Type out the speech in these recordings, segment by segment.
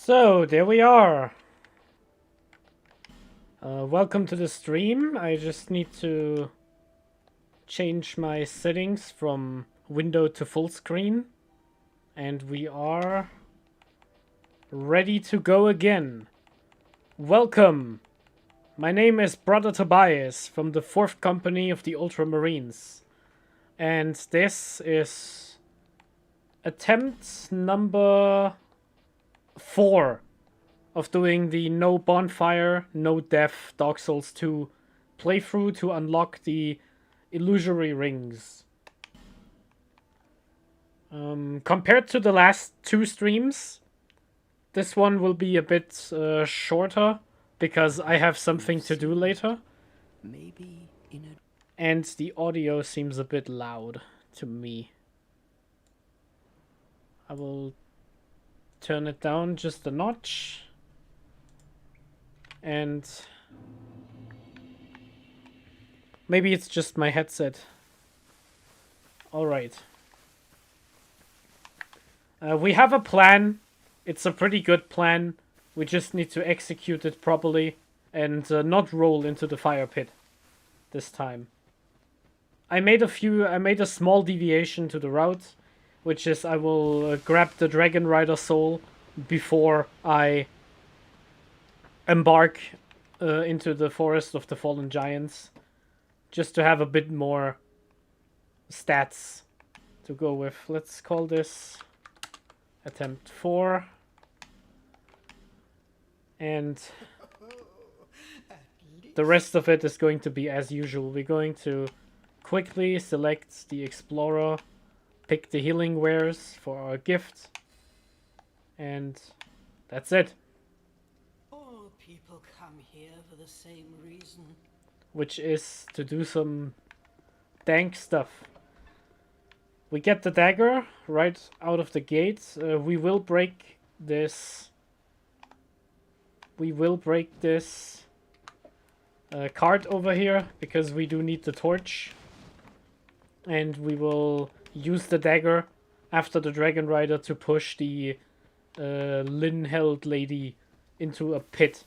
So, there we are. Welcome to the stream. I just need to change my settings from window to full screen. And we are ready to go again. Welcome. My name is Brother Tobias from the 4th Company of the Ultramarines. And this is attempt number 4 of doing the no bonfire, no death Dark Souls 2 playthrough to unlock the illusory rings. Compared to the last 2 streams, this one will be a bit shorter because I have something to do later. Maybe in a... And the audio seems a bit loud to me. I will turn it down just a notch. And maybe it's just my headset. Alright. We have a plan. It's a pretty good plan. We just need to execute it properly and not roll into the fire pit this time. I made a small deviation to the route, which is I will grab the Dragon Rider soul before I embark into the Forest of the Fallen Giants, just to have a bit more stats to go with. Let's call this attempt 4. And the rest of it is going to be as usual. We're going to quickly select the Explorer, pick the healing wares for our gift, and that's it. All people come here for the same reason. Which is to do some dank stuff. We get the dagger right out of the gate. We will break this. We will break this cart over here because we do need the torch. And we will use the dagger after the Dragon Rider to push the Lin-held lady into a pit.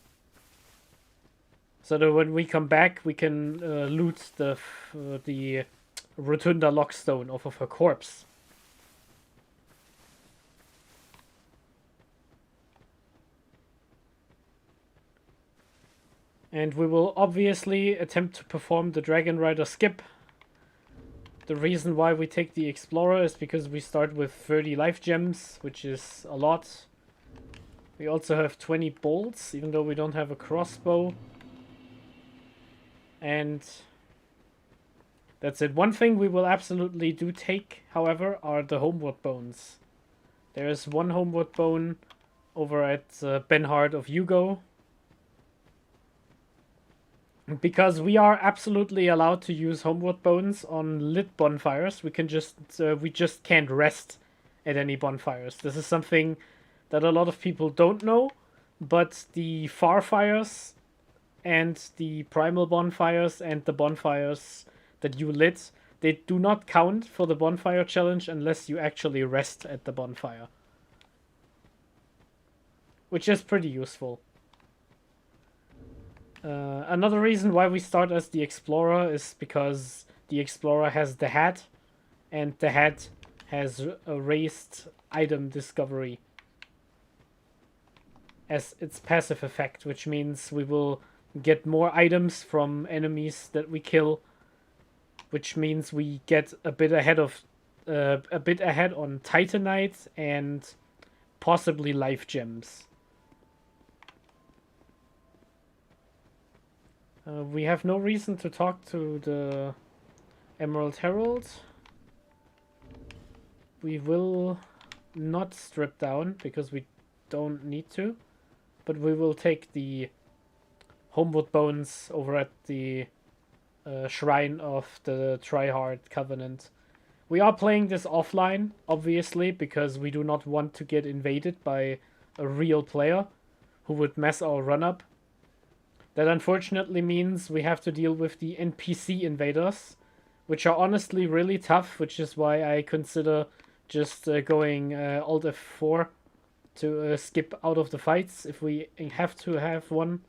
So that when we come back, we can loot the Rotunda Lockstone off of her corpse. And we will obviously attempt to perform the Dragon Rider skip. The reason why we take the Explorer is because we start with 30 life gems, which is a lot. We also have 20 bolts, even though we don't have a crossbow. And that's it. One thing we will absolutely do take, however, are the homeward bones. There is one homeward bone over at Benhard of Yugo. Because we are absolutely allowed to use homeward bones on lit bonfires, we just can't rest at any bonfires. This is something that a lot of people don't know, but the far fires and the primal bonfires and the bonfires that you lit, they do not count for the bonfire challenge unless you actually rest at the bonfire. Which is pretty useful. Another reason why we start as the Explorer is because the Explorer has the hat, and the hat has a raised item discovery as its passive effect, which means we will get more items from enemies that we kill, which means we get a bit ahead on Titanite and possibly life gems. We have no reason to talk to the Emerald Herald. We will not strip down because we don't need to, but we will take the homeward bones over at the shrine of the Tryhard Covenant. We are playing this offline, obviously, because we do not want to get invaded by a real player who would mess our run-up. That unfortunately means we have to deal with the NPC invaders, which are honestly really tough, which is why I consider just going Alt F4 to skip out of the fights if we have to have one.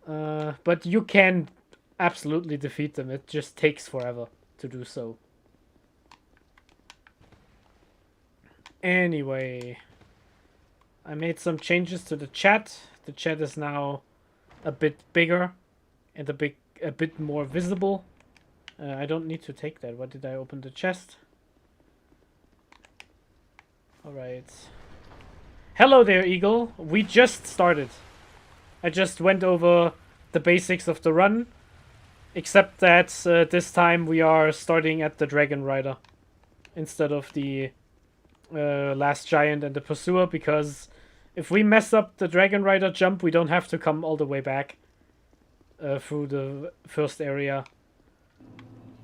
But you can absolutely defeat them. It just takes forever to do so. Anyway, I made some changes to the chat. The chat is now a bit bigger and a bit more visible. I don't need to take that. Why did I open the chest? Alright. Hello there, Eagle. We just started. I just went over the basics of the run. Except that this time we are starting at the Dragon Rider instead of the Last Giant and the Pursuer, because if we mess up the Dragon Rider jump, we don't have to come all the way back through the first area.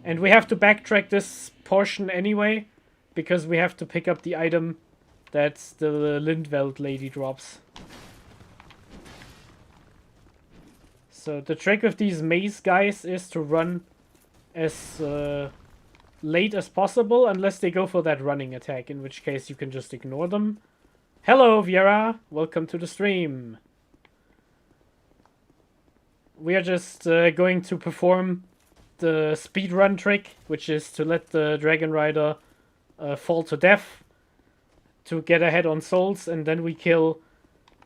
And we have to backtrack this portion anyway, because we have to pick up the item that the Lindveld lady drops. So the trick with these maze guys is to run as late as possible, unless they go for that running attack, in which case you can just ignore them. Hello, Viera! Welcome to the stream. We are just going to perform the speedrun trick, which is to let the Dragon Rider fall to death to get ahead on souls, and then we kill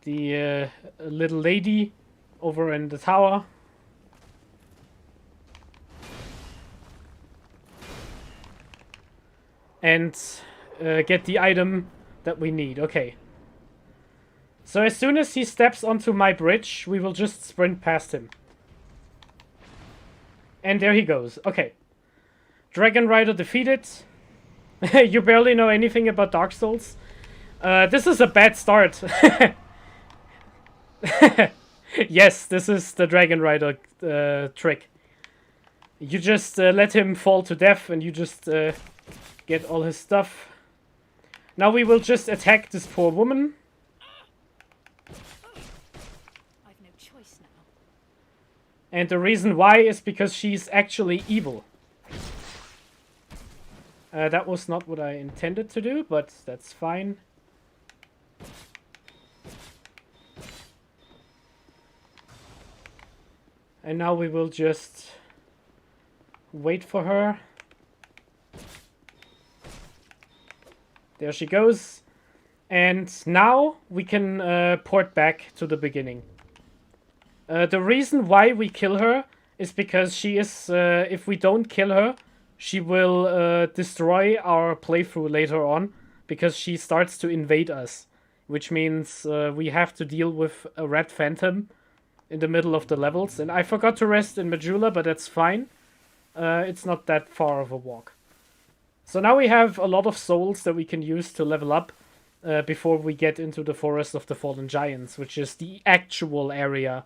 the little lady over in the tower. And get the item that we need. Okay. So as soon as he steps onto my bridge, we will just sprint past him. And there he goes. Okay. Dragon Rider defeated. You barely know anything about Dark Souls. This is a bad start. Yes, this is the Dragon Rider trick. You just let him fall to death and you just get all his stuff. Now we will just attack this poor woman. I've no choice now. And the reason why is because she's actually evil. That was not what I intended to do, but that's fine. And now we will just wait for her. There she goes. And now we can port back to the beginning. The reason why we kill her is because she is, if we don't kill her, she will destroy our playthrough later on, because she starts to invade us. Which means we have to deal with a red phantom in the middle of the levels. And I forgot to rest in Majula, but that's fine. It's not that far of a walk. So now we have a lot of souls that we can use to level up before we get into the Forest of the Fallen Giants, which is the actual area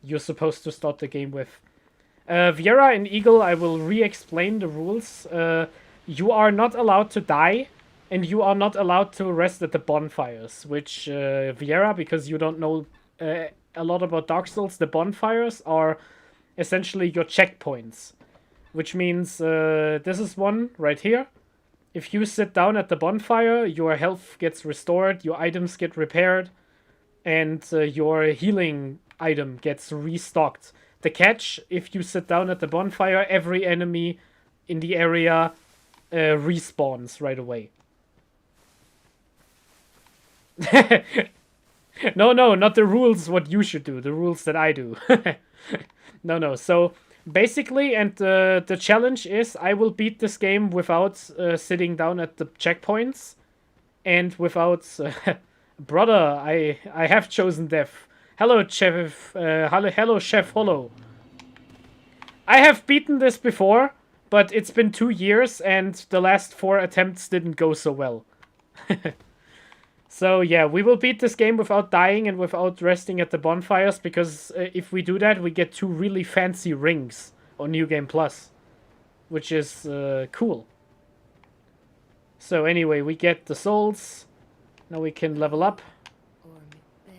you're supposed to start the game with. Viera and Eagle, I will re-explain the rules. You are not allowed to die, and you are not allowed to rest at the bonfires, which Viera, because you don't know a lot about Dark Souls, the bonfires are essentially your checkpoints. Which means this is one right here. If you sit down at the bonfire, your health gets restored, your items get repaired, and your healing item gets restocked. The catch, if you sit down at the bonfire, every enemy in the area respawns right away. No, not the rules what you should do, the rules that I do. No, so basically, and the challenge is I will beat this game without sitting down at the checkpoints, and without... Brother, I have chosen death. Hello, Chef. Hello, Chef Hollow. I have beaten this before, but it's been 2 years, and the last 4 attempts didn't go so well. So yeah, we will beat this game without dying and without resting at the bonfires, because if we do that, we get 2 really fancy rings on New Game Plus, which is cool. So anyway, we get the souls. Now we can level up. Or there,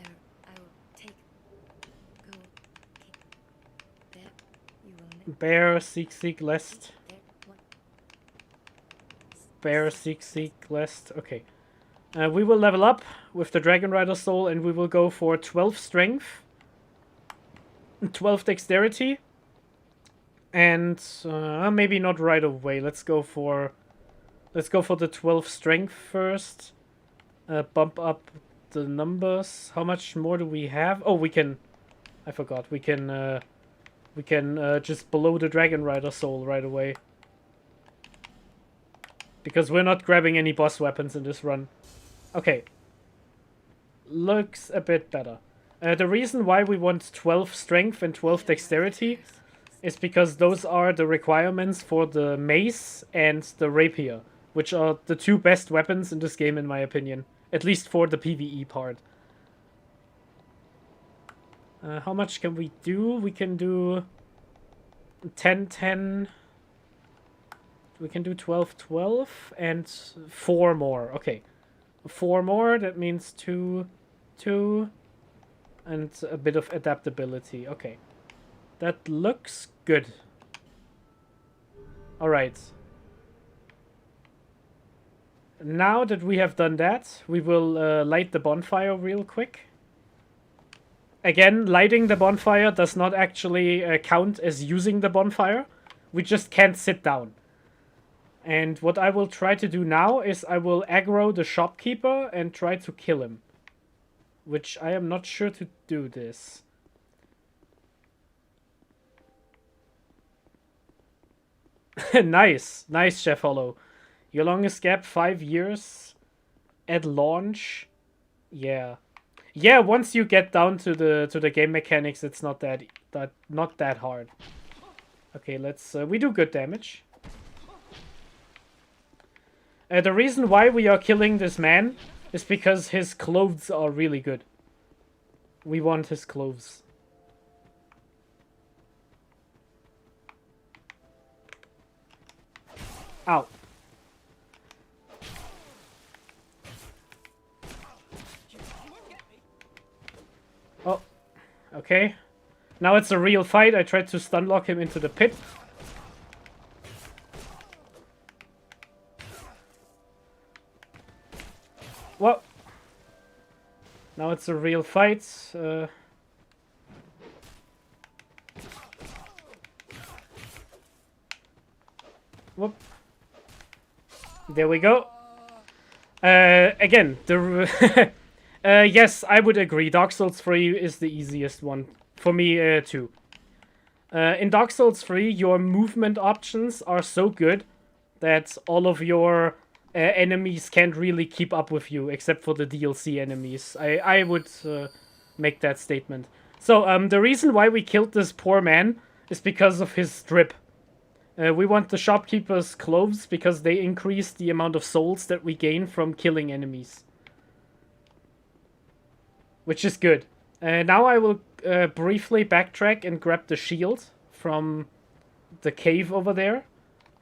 I will take. Go. There, you will. Bear, seek, lest. There, what? Bear, seek, lest. Okay. We will level up with the Dragon Rider Soul, and we will go for 12 Strength, 12 Dexterity, and maybe not right away. Let's go for the 12 Strength first. Bump up the numbers. How much more do we have? Oh, we can. I forgot. We can just blow the Dragon Rider Soul right away. Because we're not grabbing any boss weapons in this run. Okay. Looks a bit better. The reason why we want 12 Strength and 12 Dexterity is because those are the requirements for the Mace and the Rapier, which are the two best weapons in this game in my opinion. At least for the PvE part. How much can we do? We can do 10-10. We can do 12-12 and 4 more. Okay. 4 more, that means 2, and a bit of adaptability. Okay. That looks good. Alright. Now that we have done that, we will light the bonfire real quick. Again, lighting the bonfire does not actually count as using the bonfire. We just can't sit down. And what I will try to do now is I will aggro the shopkeeper and try to kill him. Which I am not sure to do this. Nice. Nice, Chef Hollow. Your longest gap, 5 years. At launch. Yeah. Yeah, once you get down to the game mechanics, it's not that hard. Okay, let's we do good damage. The reason why we are killing this man is because his clothes are really good. We want his clothes. Ow. Oh, okay. Now it's a real fight. I tried to stun lock him into the pit. Well, now it's a real fight. Whoop. There we go. Again, the yes, I would agree. Dark Souls 3 is the easiest one for me too. In Dark Souls 3, your movement options are so good that all of your enemies can't really keep up with you, except for the DLC enemies. I would make that statement. So, the reason why we killed this poor man is because of his strip. We want the shopkeeper's clothes because they increase the amount of souls that we gain from killing enemies. Which is good. Now I will briefly backtrack and grab the shield from the cave over there.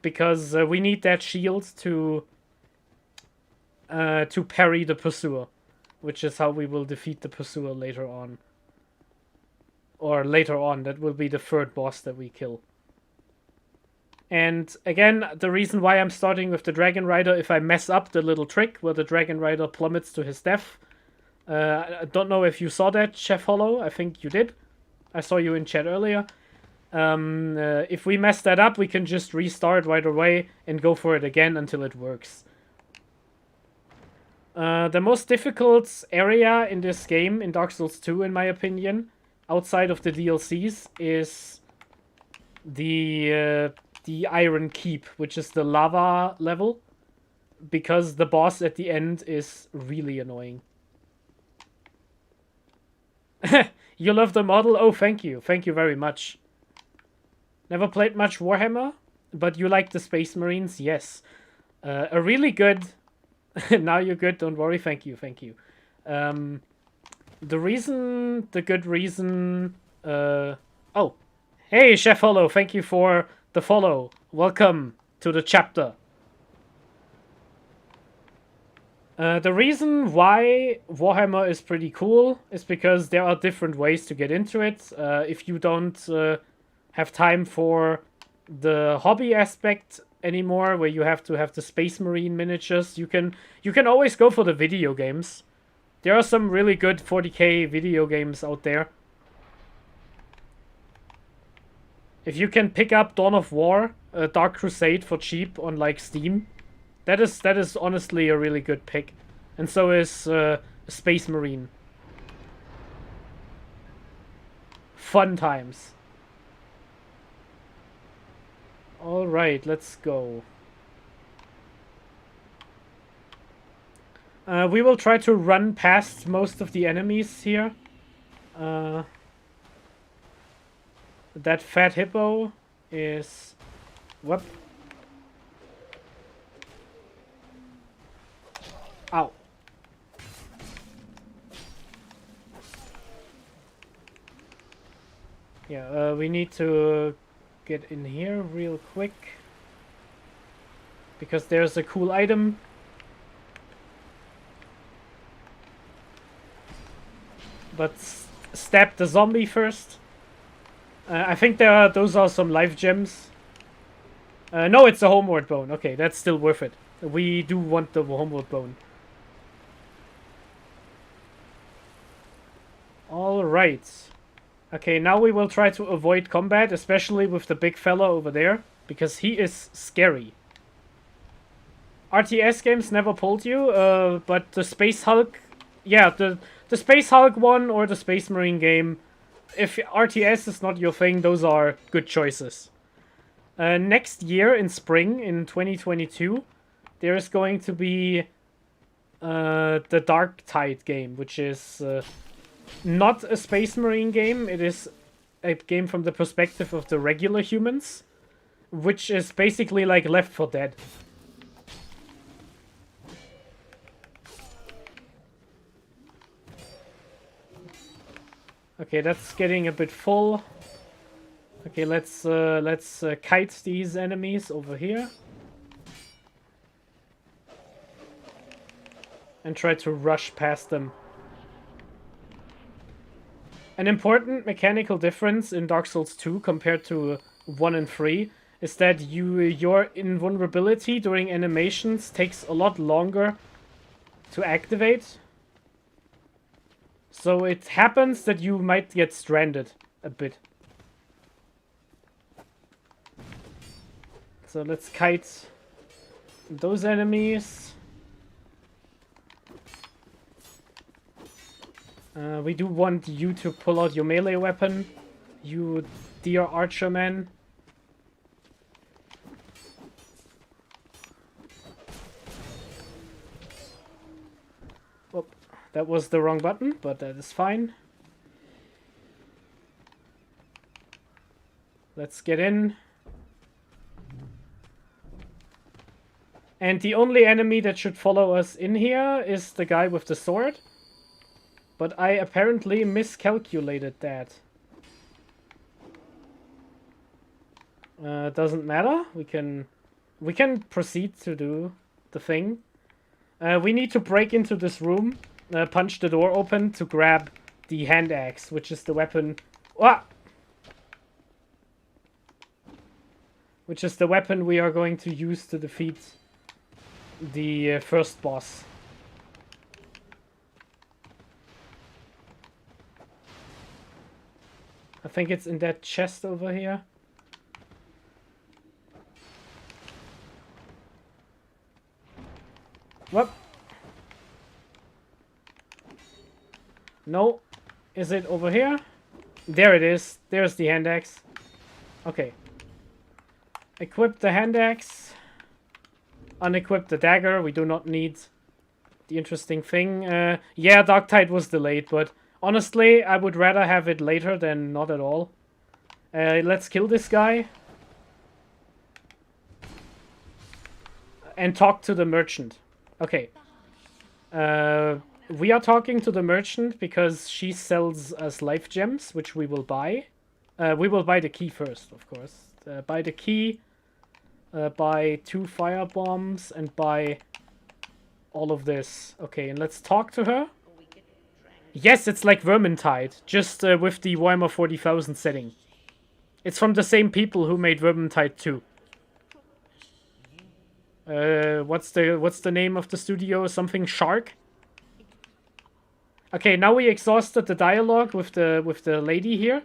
Because we need that shield to parry the pursuer. Which is how we will defeat the pursuer later on. Or later on, that will be the third boss that we kill. And again, the reason why I'm starting with the Dragon Rider, if I mess up the little trick where the Dragon Rider plummets to his death. I don't know if you saw that, Chef Hollow. I think you did. I saw you in chat earlier. If we mess that up, we can just restart right away and go for it again until it works. The most difficult area in this game, in Dark Souls 2, in my opinion, outside of the DLCs, is the Iron Keep, which is the lava level, because the boss at the end is really annoying. You love the model? Oh, thank you. Thank you very much. Never played much Warhammer, but you like the Space Marines? Yes. A really good... Now you're good, don't worry. Thank you, thank you. The good reason... Oh. Hey, Chef Hollow, thank you for the follow. Welcome to the chapter. The reason why Warhammer is pretty cool is because there are different ways to get into it. If you don't have time for the hobby aspect, anymore, where you have to have the Space Marine miniatures. You can always go for the video games. There are some really good 40k video games out there. If you can pick up Dawn of War, Dark Crusade for cheap on like Steam, that is honestly a really good pick. And so is Space Marine. Fun times. Alright, let's go. We will try to run past most of the enemies here. That fat hippo is... Whoop. Ow. Yeah, we need to get in here real quick. Because there's a cool item. But stab the zombie first. I think those are some life gems. No, it's a homeward bone. Okay, that's still worth it. We do want the homeward bone. Alright. Okay, now we will try to avoid combat, especially with the big fella over there, because he is scary. RTS games never pulled you, but the Space Hulk... Yeah, the Space Hulk one or the Space Marine game, if RTS is not your thing, those are good choices. Next year, in spring, in 2022, there is going to be the Dark Tide game, which is not a Space Marine game. It is a game from the perspective of the regular humans, which is basically like Left 4 Dead. Okay, that's getting a bit full. Okay, let's kite these enemies over here. And try to rush past them. An important mechanical difference in Dark Souls 2 compared to 1 and 3 is that your invulnerability during animations takes a lot longer to activate. So it happens that you might get stranded a bit. So let's kite those enemies. We do want you to pull out your melee weapon, you dear archer man. Whoop. That was the wrong button, but that is fine. Let's get in. And the only enemy that should follow us in here is the guy with the sword. But I apparently miscalculated that. Doesn't matter. We can proceed to do the thing. We need to break into this room, punch the door open to grab the hand axe, which is the weapon. Ah! Which is the weapon we are going to use to defeat the first boss. I think it's in that chest over here. Whoop. No. Is it over here? There it is. There's the hand axe. Okay. Equip the hand axe. Unequip the dagger. We do not need the interesting thing. Yeah, Dark Tide was delayed, but honestly, I would rather have it later than not at all. Let's kill this guy. And talk to the merchant. Okay. We are talking to the merchant because she sells us life gems, which we will buy. We will buy the key first, of course. Buy the key. Buy 2 fire bombs and buy all of this. Okay, and let's talk to her. Yes, it's like Vermintide, just with the Warhammer 40,000 setting. It's from the same people who made Vermintide 2. What's the name of the studio? Something Shark? Okay, now we exhausted the dialogue with the lady here.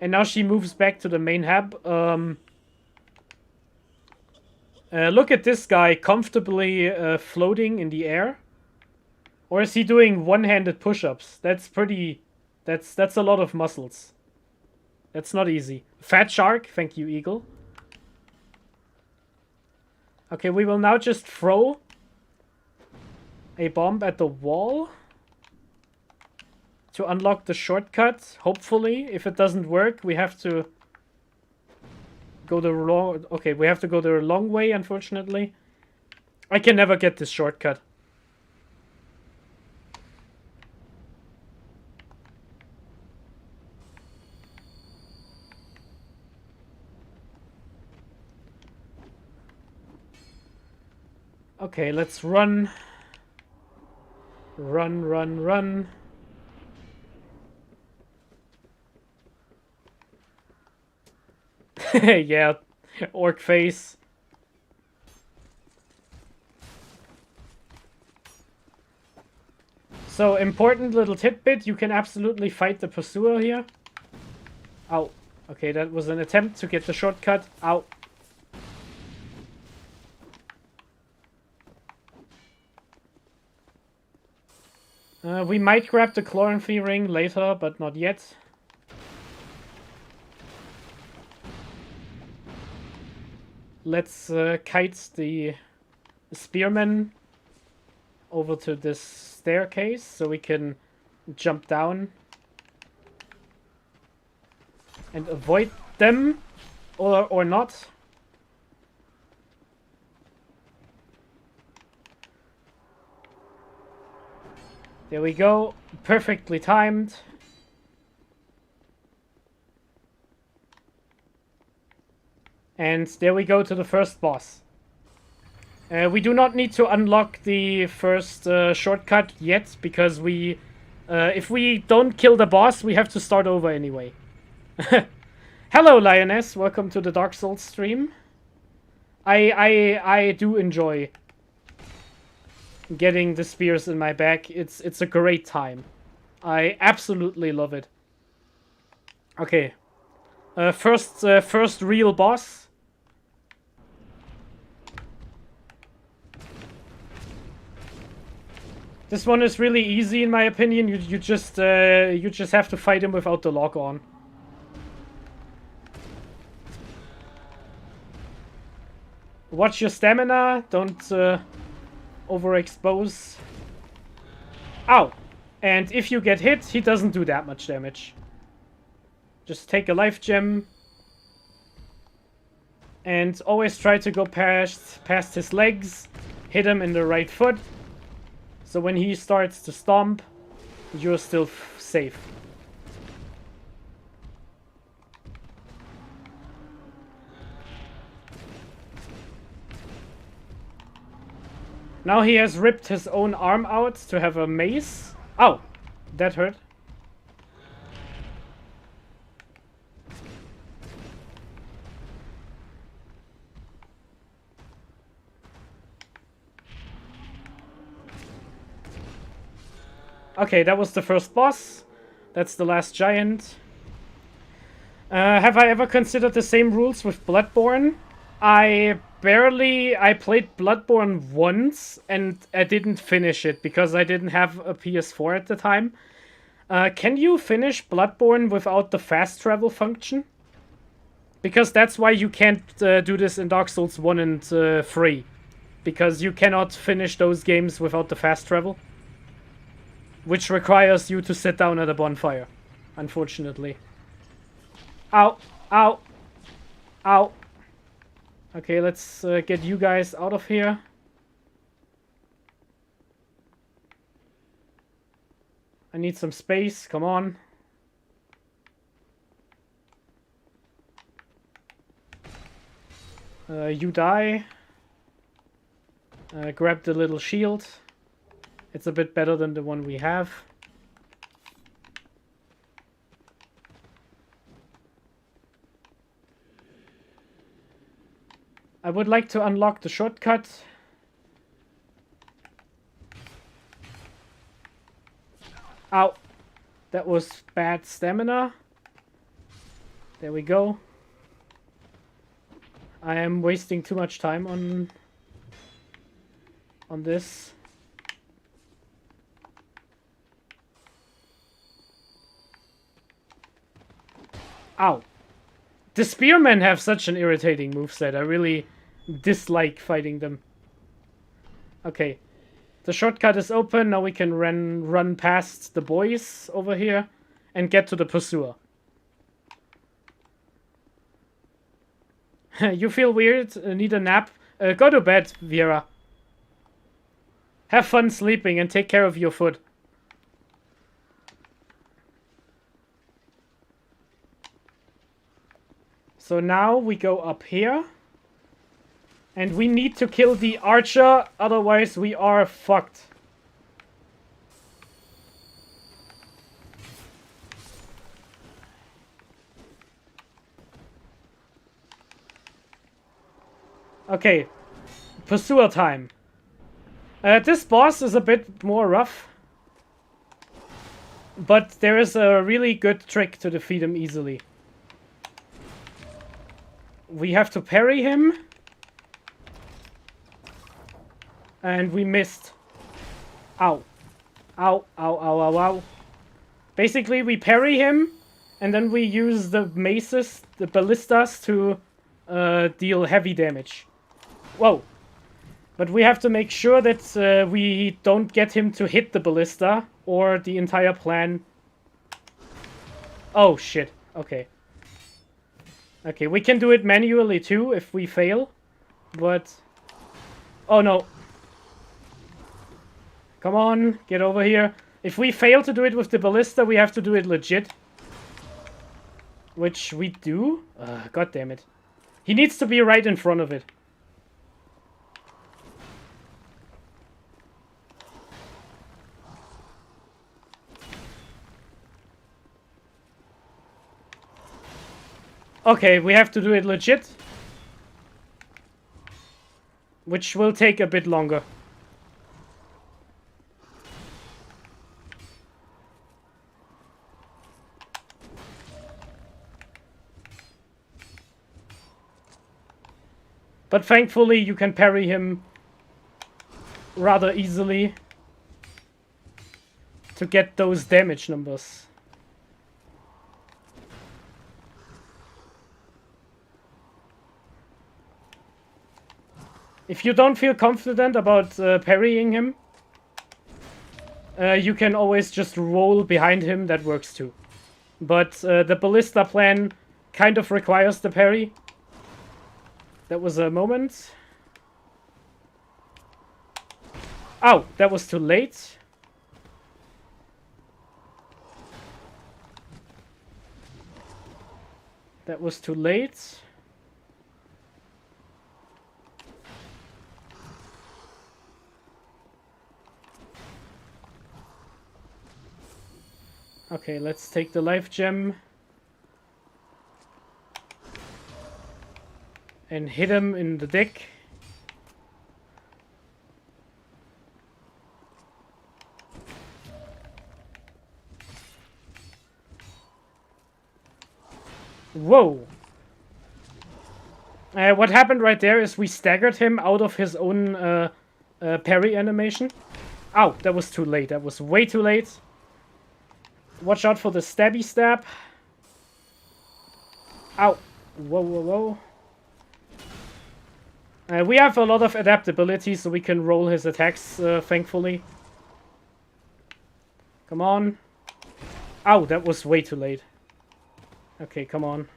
And now she moves back to the main hub. Look at this guy comfortably floating in the air. Or is he doing one-handed push-ups? That's pretty... That's a lot of muscles. That's not easy. Fat shark. Thank you, Eagle. Okay, we will now just throw a bomb at the wall to unlock the shortcut. Hopefully, if it doesn't work, we have to go the wrong... Okay, we have to go the long way, unfortunately. I can never get this shortcut. Okay, let's run. Run, run, run. Yeah, orc face. So, important little tidbit, you can absolutely fight the pursuer here. Ow. Okay, that was an attempt to get the shortcut. Ow. We might grab the chlorophy ring later, but not yet. Let's kite the spearman over to this staircase so we can jump down and avoid them, or not. There we go. Perfectly timed. And there we go to the first boss. We do not need to unlock the first shortcut yet, because we... if we don't kill the boss, we have to start over anyway. Hello, Lioness. Welcome to the Dark Souls stream. I do enjoy getting the spears in my back. It's a great time. I absolutely love it. Okay. First real boss. This one is really easy in my opinion. You just have to fight him without the lock on. Watch your stamina. Don't overexpose. Ow! And if you get hit, he doesn't do that much damage. Just take a life gem. And always try to go past his legs. Hit him in the right foot. So when he starts to stomp, you're still safe. Now he has ripped his own arm out to have a mace. Ow! That hurt. Okay, that was the first boss. That's the last giant. Have I ever considered the same rules with Bloodborne? I played Bloodborne once, and I didn't finish it because I didn't have a PS4 at the time. Can you finish Bloodborne without the fast travel function? Because that's why you can't do this in Dark Souls 1 and 3. Because you cannot finish those games without the fast travel. Which requires you to sit down at a bonfire, unfortunately. Ow! Ow! Ow! Okay, let's get you guys out of here. I need some space, come on. You die. Grab the little shield. It's a bit better than the one we have. I would like to unlock the shortcut. Ow. That was bad stamina. There we go. I am wasting too much time on this. Ow. The spearmen have such an irritating moveset. I really dislike fighting them. Okay. The shortcut is open. Now we can run past the boys over here and get to the pursuer. You feel weird? Need a nap? Go to bed, Vera. Have fun sleeping and take care of your foot. So now we go up here. And we need to kill the archer, otherwise we are fucked. Okay, pursuer time. This boss is a bit more rough. But there is a really good trick to defeat him easily. We have to parry him. And we missed. Ow. Ow, ow, ow, ow, ow. Basically, we parry him, and then we use the maces, the ballistas, to deal heavy damage. Whoa. But we have to make sure that we don't get him to hit the ballista, or the entire plan. Oh, shit. Okay. Okay, we can do it manually, too, if we fail. But... oh, no. Come on, get over here. If we fail to do it with the ballista, we have to do it legit. Which we do. God damn it. He needs to be right in front of it. Okay, we have to do it legit. Which will take a bit longer. But thankfully, you can parry him rather easily to get those damage numbers. If you don't feel confident about parrying him, you can always just roll behind him. That works too. But the ballista plan kind of requires the parry. That was a moment. Ow, that was too late. That was too late. Okay, let's take the life gem. And hit him in the dick. Whoa. What happened right there is we staggered him out of his own parry animation. Ow, that was too late. That was way too late. Watch out for the stabby stab. Ow. Whoa, whoa, whoa. We have a lot of adaptability, so we can roll his attacks, thankfully. Come on. Ow, that was way too late. Okay, come on.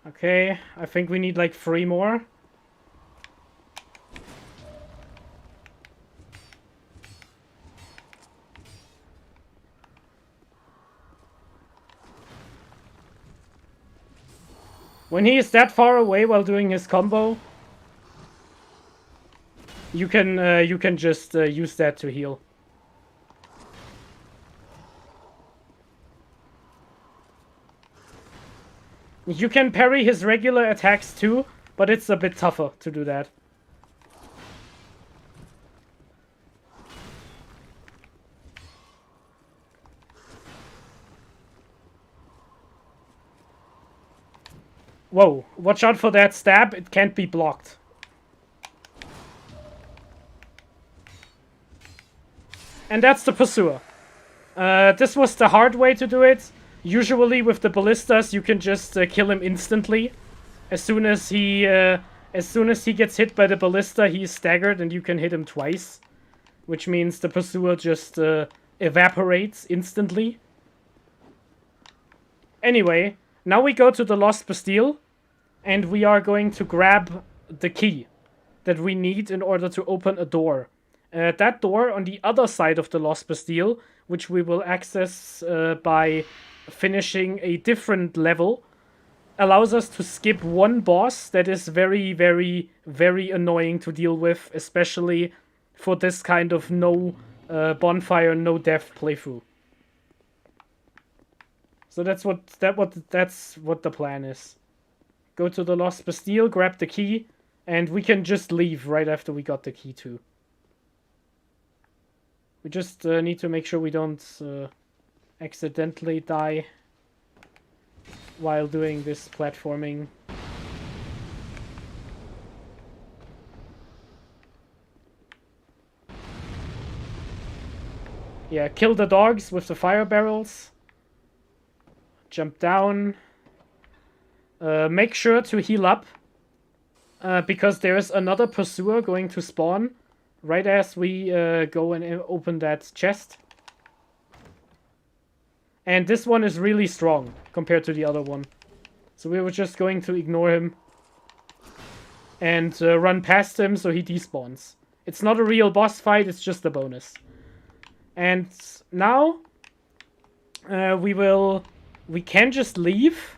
Okay, I think we need like 3 more. When he is that far away while doing his combo, You can just use that to heal. You can parry his regular attacks too, but it's a bit tougher to do that. Whoa, watch out for that stab, it can't be blocked. And that's the Pursuer. This was the hard way to do it. Usually with the ballistas, you can just kill him instantly. As soon as he gets hit by the ballista, he's staggered and you can hit him twice. Which means the Pursuer just evaporates instantly. Anyway, now we go to the Lost Bastille. And we are going to grab the key that we need in order to open a door. That door on the other side of the Lost Bastille, which we will access by finishing a different level, allows us to skip one boss that is very, very, very annoying to deal with, especially for this kind of no bonfire, no death playthrough. So that's what the plan is. Go to the Lost Bastille, grab the key, and we can just leave right after we got the key too. We just need to make sure we don't accidentally die while doing this platforming. Yeah, kill the dogs with the fire barrels. Jump down. Make sure to heal up. Because there's another Pursuer going to spawn right as we go and open that chest. And this one is really strong compared to the other one. So we were just going to ignore him. And run past him so he despawns. It's not a real boss fight, it's just a bonus. And now we can just leave,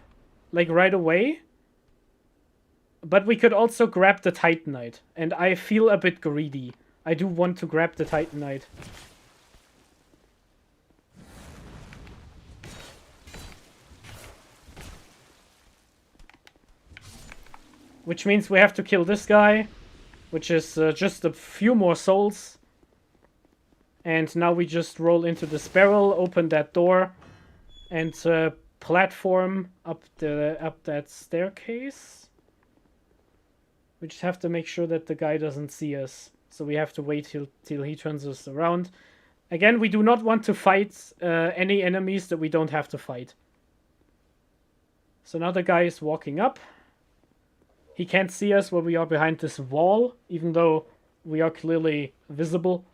like right away. But we could also grab the Titanite. And I feel a bit greedy. I do want to grab the Titanite. Which means we have to kill this guy. Which is just a few more souls. And now we just roll into this barrel, open that door, and platform up that staircase. We just have to make sure that the guy doesn't see us. So we have to wait till he turns us around. Again, we do not want to fight any enemies that we don't have to fight. So now the guy is walking up. He can't see us where we are behind this wall, even though we are clearly visible.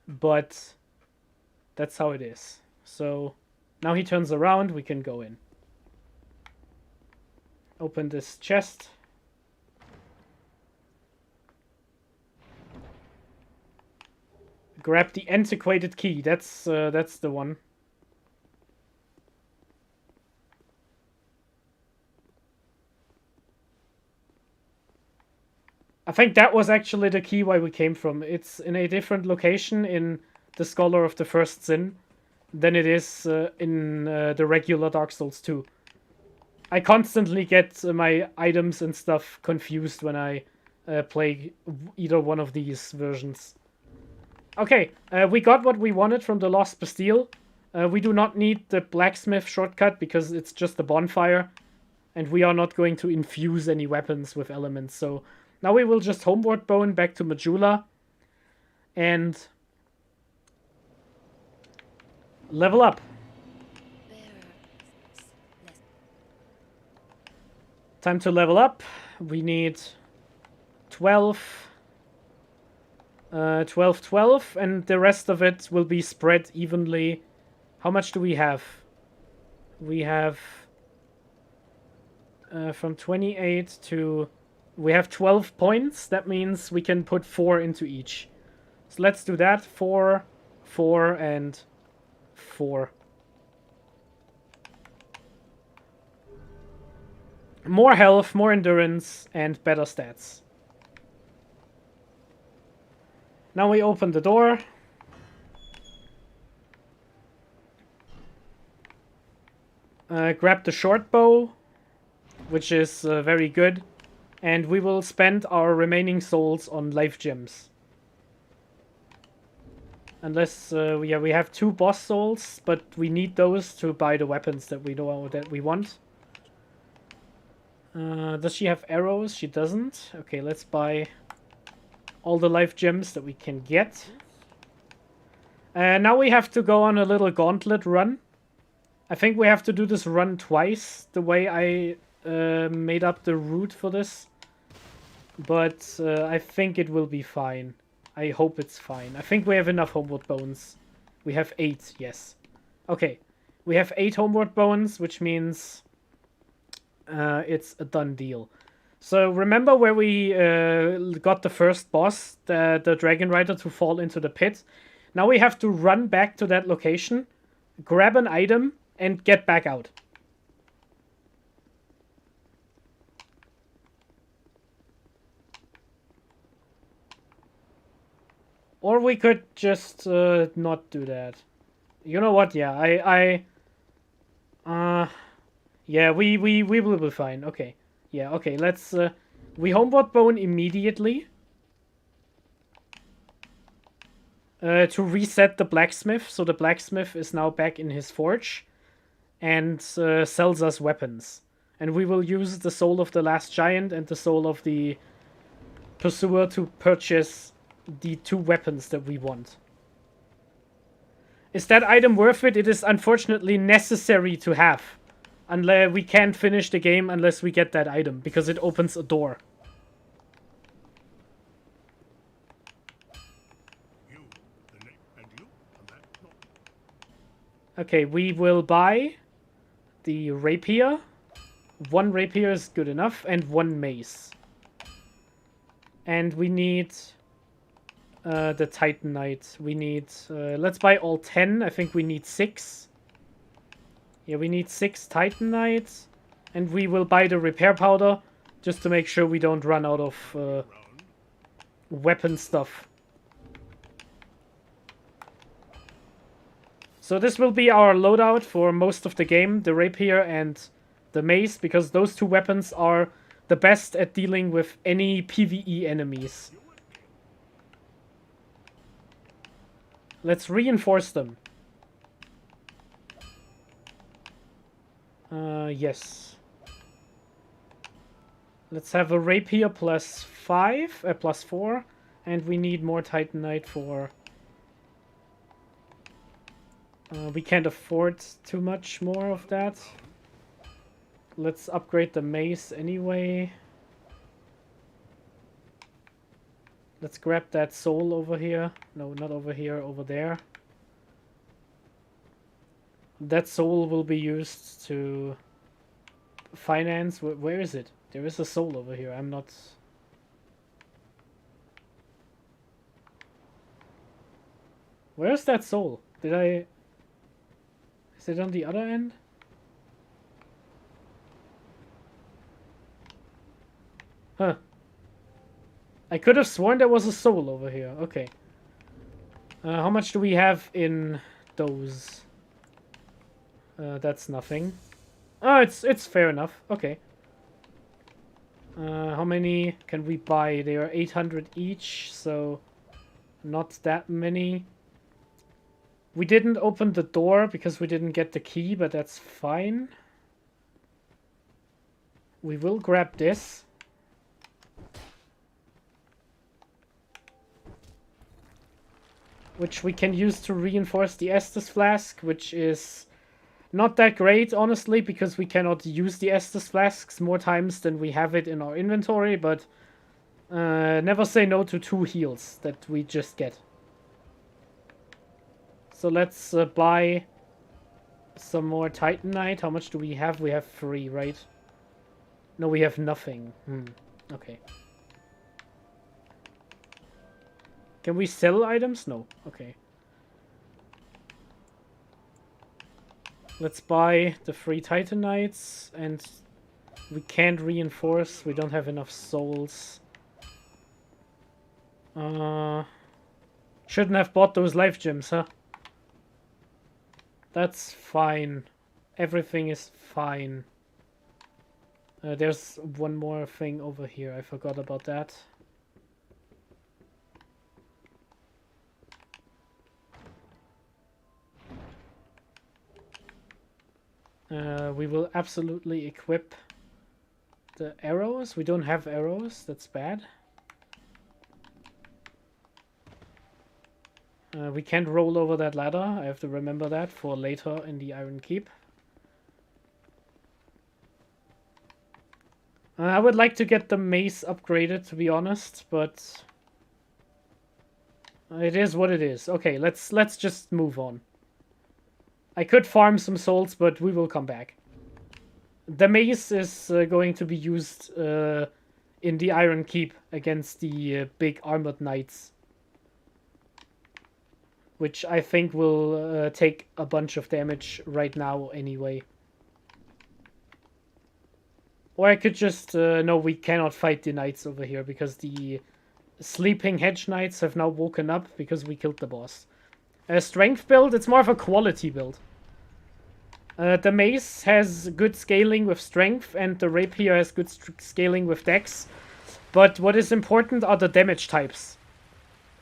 But that's how it is. So now he turns around, we can go in. Open this chest. Grab the antiquated key. That's the one. I think that was actually the key why we came from. It's in a different location in the Scholar of the First Sin than it is in the regular Dark Souls 2. I constantly get my items and stuff confused when I play either one of these versions. Okay, we got what we wanted from the Lost Bastille. We do not need the blacksmith shortcut because it's just a bonfire. And we are not going to infuse any weapons with elements, so now we will just homeward bone back to Majula and level up. Time to level up. We need 12, 12, and the rest of it will be spread evenly. How much do we have? We have from 28 to... We have 12 points. That means we can put 4 into each. So let's do that. 4, 4, and 4. More health, more endurance, and better stats. Now we open the door. Grab the short bow, which is very good. And we will spend our remaining souls on life gems. Unless, we have 2 boss souls, but we need those to buy the weapons that we know that we want. Does she have arrows? She doesn't. Okay, let's buy all the life gems that we can get. Now we have to go on a little gauntlet run. I think we have to do this run twice, the way I made up the route for this. But I think it will be fine. I hope it's fine. I think we have enough homeward bones. We have 8, yes. Okay, we have 8 homeward bones, which means it's a done deal. So remember where we got the first boss, the Dragon Rider, to fall into the pit? Now we have to run back to that location, grab an item, and get back out. Or we could just not do that. You know what? Yeah, yeah, we will be fine. Okay. Yeah, okay, let's we homeward bone immediately. To reset the blacksmith, so the blacksmith is now back in his forge and sells us weapons. And we will use the soul of the last giant and the soul of the pursuer to purchase the 2 weapons that we want. Is that item worth it? It is unfortunately necessary to have. Unless we can't finish the game unless we get that item, because it opens a door. Okay, we will buy the rapier. 1 rapier is good enough, and 1 mace. And we need the Titanite. We need... let's buy all 10. I think we need 6. Yeah, we need 6 Titanite. And we will buy the repair powder, just to make sure we don't run out of weapon stuff. So this will be our loadout for most of the game, the rapier and the mace, because those 2 weapons are the best at dealing with any PvE enemies. Let's reinforce them. Yes. Let's have a rapier plus 5, plus 4, and we need more Titanite for... we can't afford too much more of that. Let's upgrade the mace anyway. Let's grab that soul over here. No, not over here, over there. That soul will be used to finance... Where is it? There is a soul over here. I'm not... Where's that soul? Did I... Is it on the other end? Huh. I could have sworn there was a soul over here. Okay. How much do we have in those? That's nothing. Oh, it's fair enough. Okay. How many can we buy? They are 800 each, so not that many. We didn't open the door because we didn't get the key, but that's fine. We will grab this. Which we can use to reinforce the Estus flask, which is not that great, honestly, because we cannot use the Estus flasks more times than we have it in our inventory, but never say no to 2 heals that we just get. So let's buy some more Titanite. How much do we have? We have 3, right? No, we have nothing. Okay. Can we sell items? No. Okay. Let's buy the 3 Titanites, and we can't reinforce. We don't have enough souls. Shouldn't have bought those life gems, huh? That's fine. Everything is fine. There's one more thing over here. I forgot about that. We will absolutely equip the arrows. We don't have arrows. That's bad. We can't roll over that ladder. I have to remember that for later in the Iron Keep. I would like to get the mace upgraded, to be honest, but it is what it is. Okay, let's just move on. I could farm some souls, but we will come back. The mace is going to be used in the Iron Keep against the big armored knights, which I think will take a bunch of damage right now anyway. Or I could just... no, we cannot fight the knights over here because the sleeping hedge knights have now woken up because we killed the boss. Strength build, it's more of a quality build. The mace has good scaling with strength and the rapier has good scaling with dex. But what is important are the damage types.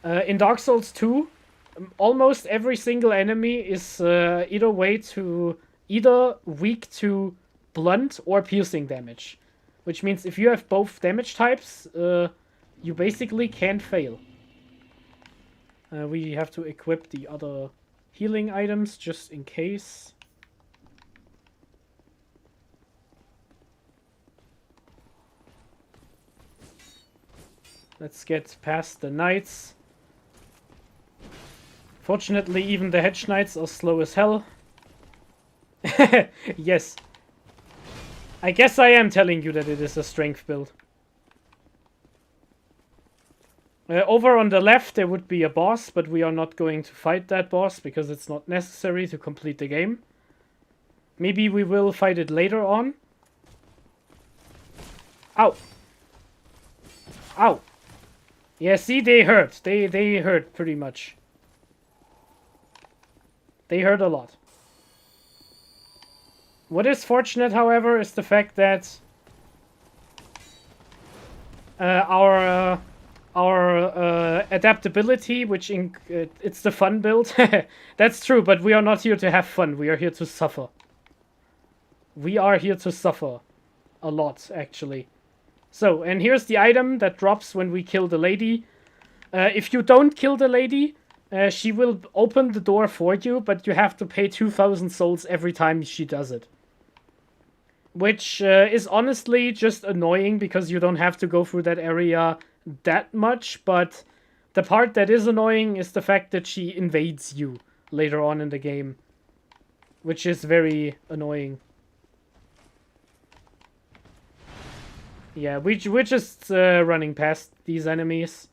In Dark Souls 2, almost every single enemy is either weak to blunt or piercing damage. Which means if you have both damage types, you basically can't fail. We have to equip the other healing items just in case. Let's get past the knights. Fortunately, even the hedge knights are slow as hell. Yes. I guess I am telling you that it is a strength build. Over on the left there would be a boss, but we are not going to fight that boss because it's not necessary to complete the game. Maybe we will fight it later on. Ow! Ow! Yeah, see, they hurt. They hurt pretty much. They hurt a lot. What is fortunate, however, is the fact that our adaptability, which it's the fun build. That's true, but we are not here to have fun. We are here to suffer. We are here to suffer a lot, actually. So, and here's the item that drops when we kill the lady. If you don't kill the lady, she will open the door for you, but you have to pay 2,000 souls every time she does it. Which is honestly just annoying because you don't have to go through that area that much, but the part that is annoying is the fact that she invades you later on in the game, which is very annoying. Yeah, we're just running past these enemies.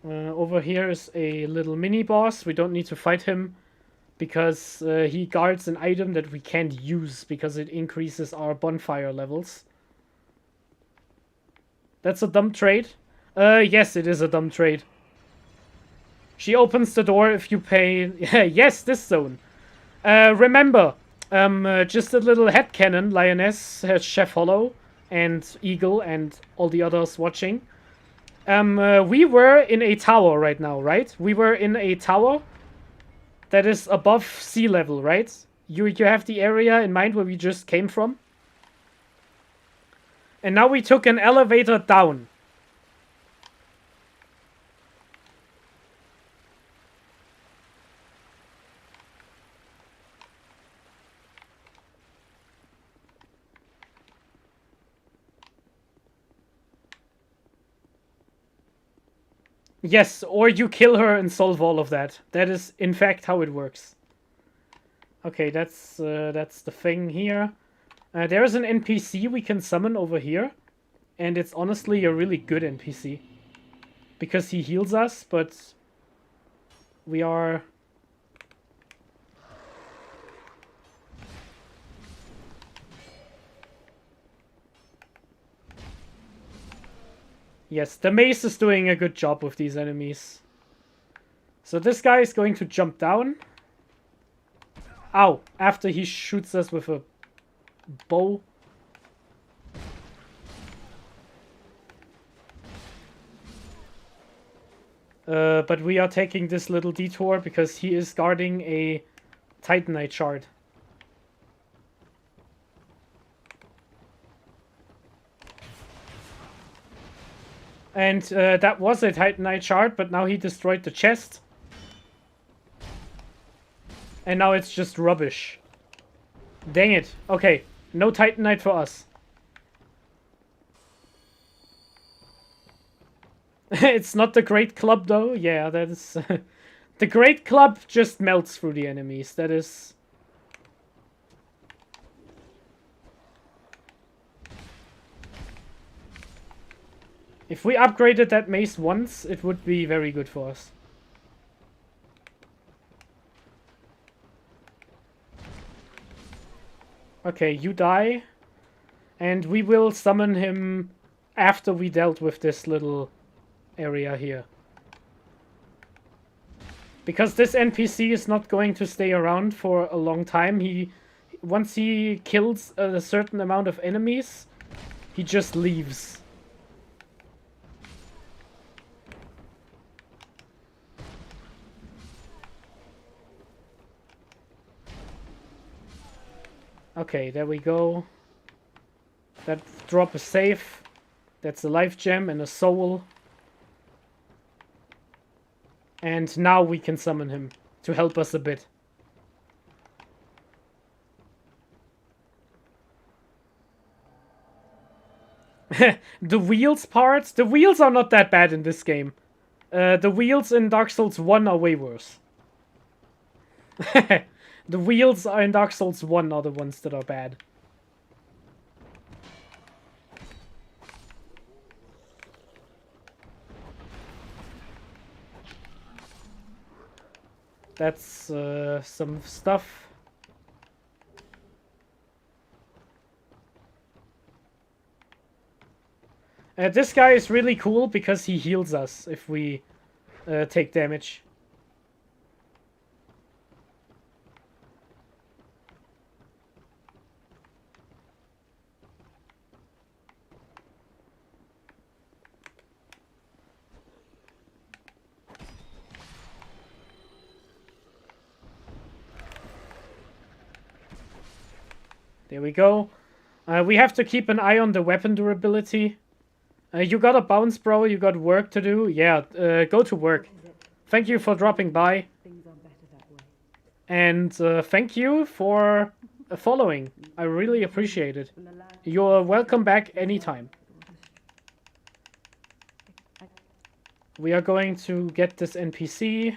Over here is a little mini-boss. We don't need to fight him because he guards an item that we can't use because it increases our bonfire levels. That's a dumb trade. Yes, it is a dumb trade. She opens the door if you pay... Yes, this zone. Remember... just a little headcanon, Lioness, Chef Hollow, and Eagle, and all the others watching. We were in a tower right now, right? We were in a tower that is above sea level, right? You have the area in mind where we just came from? And now we took an elevator down. Yes, or you kill her and solve all of that. That is, in fact, how it works. Okay, that's the thing here. There's an NPC we can summon over here. And it's honestly a really good NPC. Because he heals us, but... we are... Yes, the mace is doing a good job with these enemies. So this guy is going to jump down. Ow! After he shoots us with a bow. But we are taking this little detour because he is guarding a Titanite shard. And that was a Titanite shard, but now he destroyed the chest. And now it's just rubbish. Dang it. Okay, no Titanite for us. It's not the Great Club, though. Yeah, that is... the Great Club just melts through the enemies. That is... If we upgraded that mace once, it would be very good for us. Okay, you die. And we will summon him after we dealt with this little area here. Because this NPC is not going to stay around for a long time. Once he kills a certain amount of enemies, he just leaves. Okay, there we go. That drop is safe. That's a life gem and a soul. And now we can summon him to help us a bit. The wheels part? The wheels are not that bad in this game. The wheels in Dark Souls 1 are way worse. The wheels in Dark Souls 1 are the ones that are bad. That's some stuff. This guy is really cool because he heals us if we take damage. There we go. We have to keep an eye on the weapon durability. You got a bounce, bro. You got work to do. Yeah, go to work. Thank you for dropping by. And thank you for following. I really appreciate it. You're welcome back anytime. We are going to get this NPC.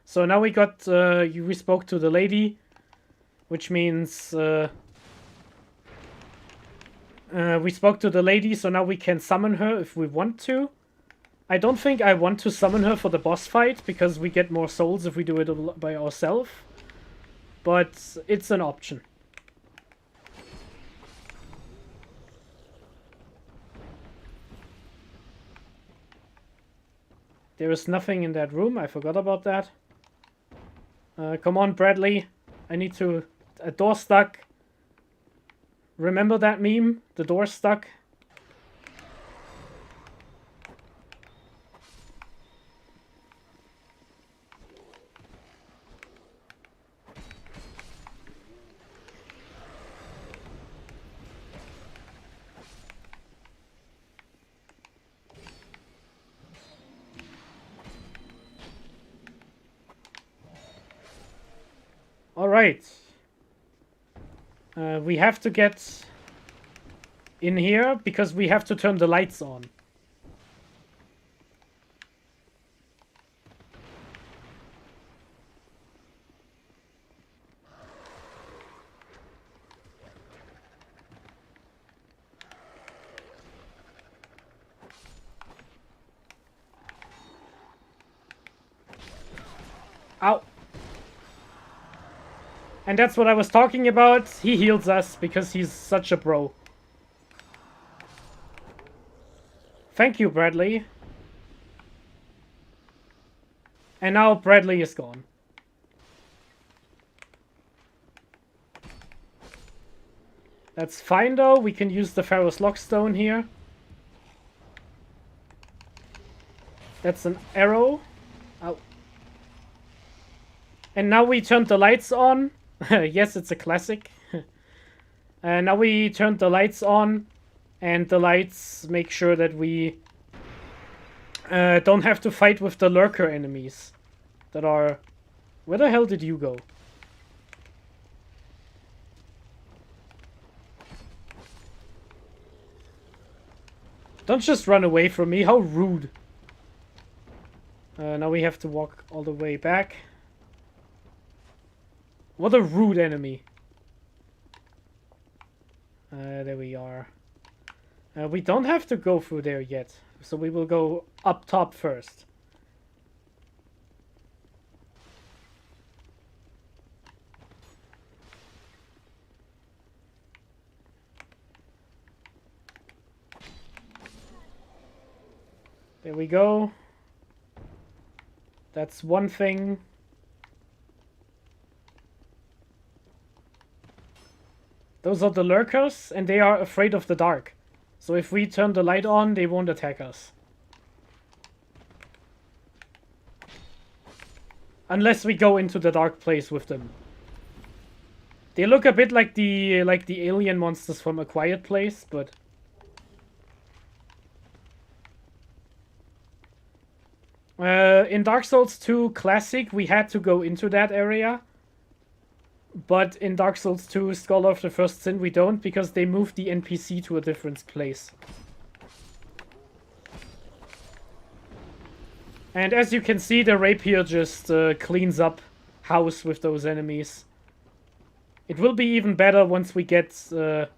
So now we got, we spoke to the lady, which means, we spoke to the lady, so now we can summon her if we want to. I don't think I want to summon her for the boss fight, because we get more souls if we do it by ourselves. But it's an option. There is nothing in that room, I forgot about that. Come on, Bradley. I need to... A door stuck. Remember that meme? The door stuck? Alright. We have to get in here because we have to turn the lights on. Ow. And that's what I was talking about. He heals us because he's such a bro. Thank you, Bradley. And now Bradley is gone. That's fine though. We can use the Pharaoh's Lockstone here. That's an arrow. Ow. And now we turned the lights on. Yes, it's a classic. Now we turned the lights on. And the lights make sure that we don't have to fight with the lurker enemies. That are... Where the hell did you go? Don't just run away from me, how rude. Now we have to walk all the way back. What a rude enemy. There we are. We don't have to go through there yet. So we will go up top first. There we go. That's one thing. Those are the lurkers, and they are afraid of the dark. So if we turn the light on, they won't attack us. Unless we go into the dark place with them. They look a bit like the alien monsters from A Quiet Place, but... in Dark Souls 2 Classic, we had to go into that area. But in Dark Souls 2 Scholar of the First Sin, we don't, because they moved the NPC to a different place. And as you can see, the rapier just cleans up house with those enemies. It will be even better once we get all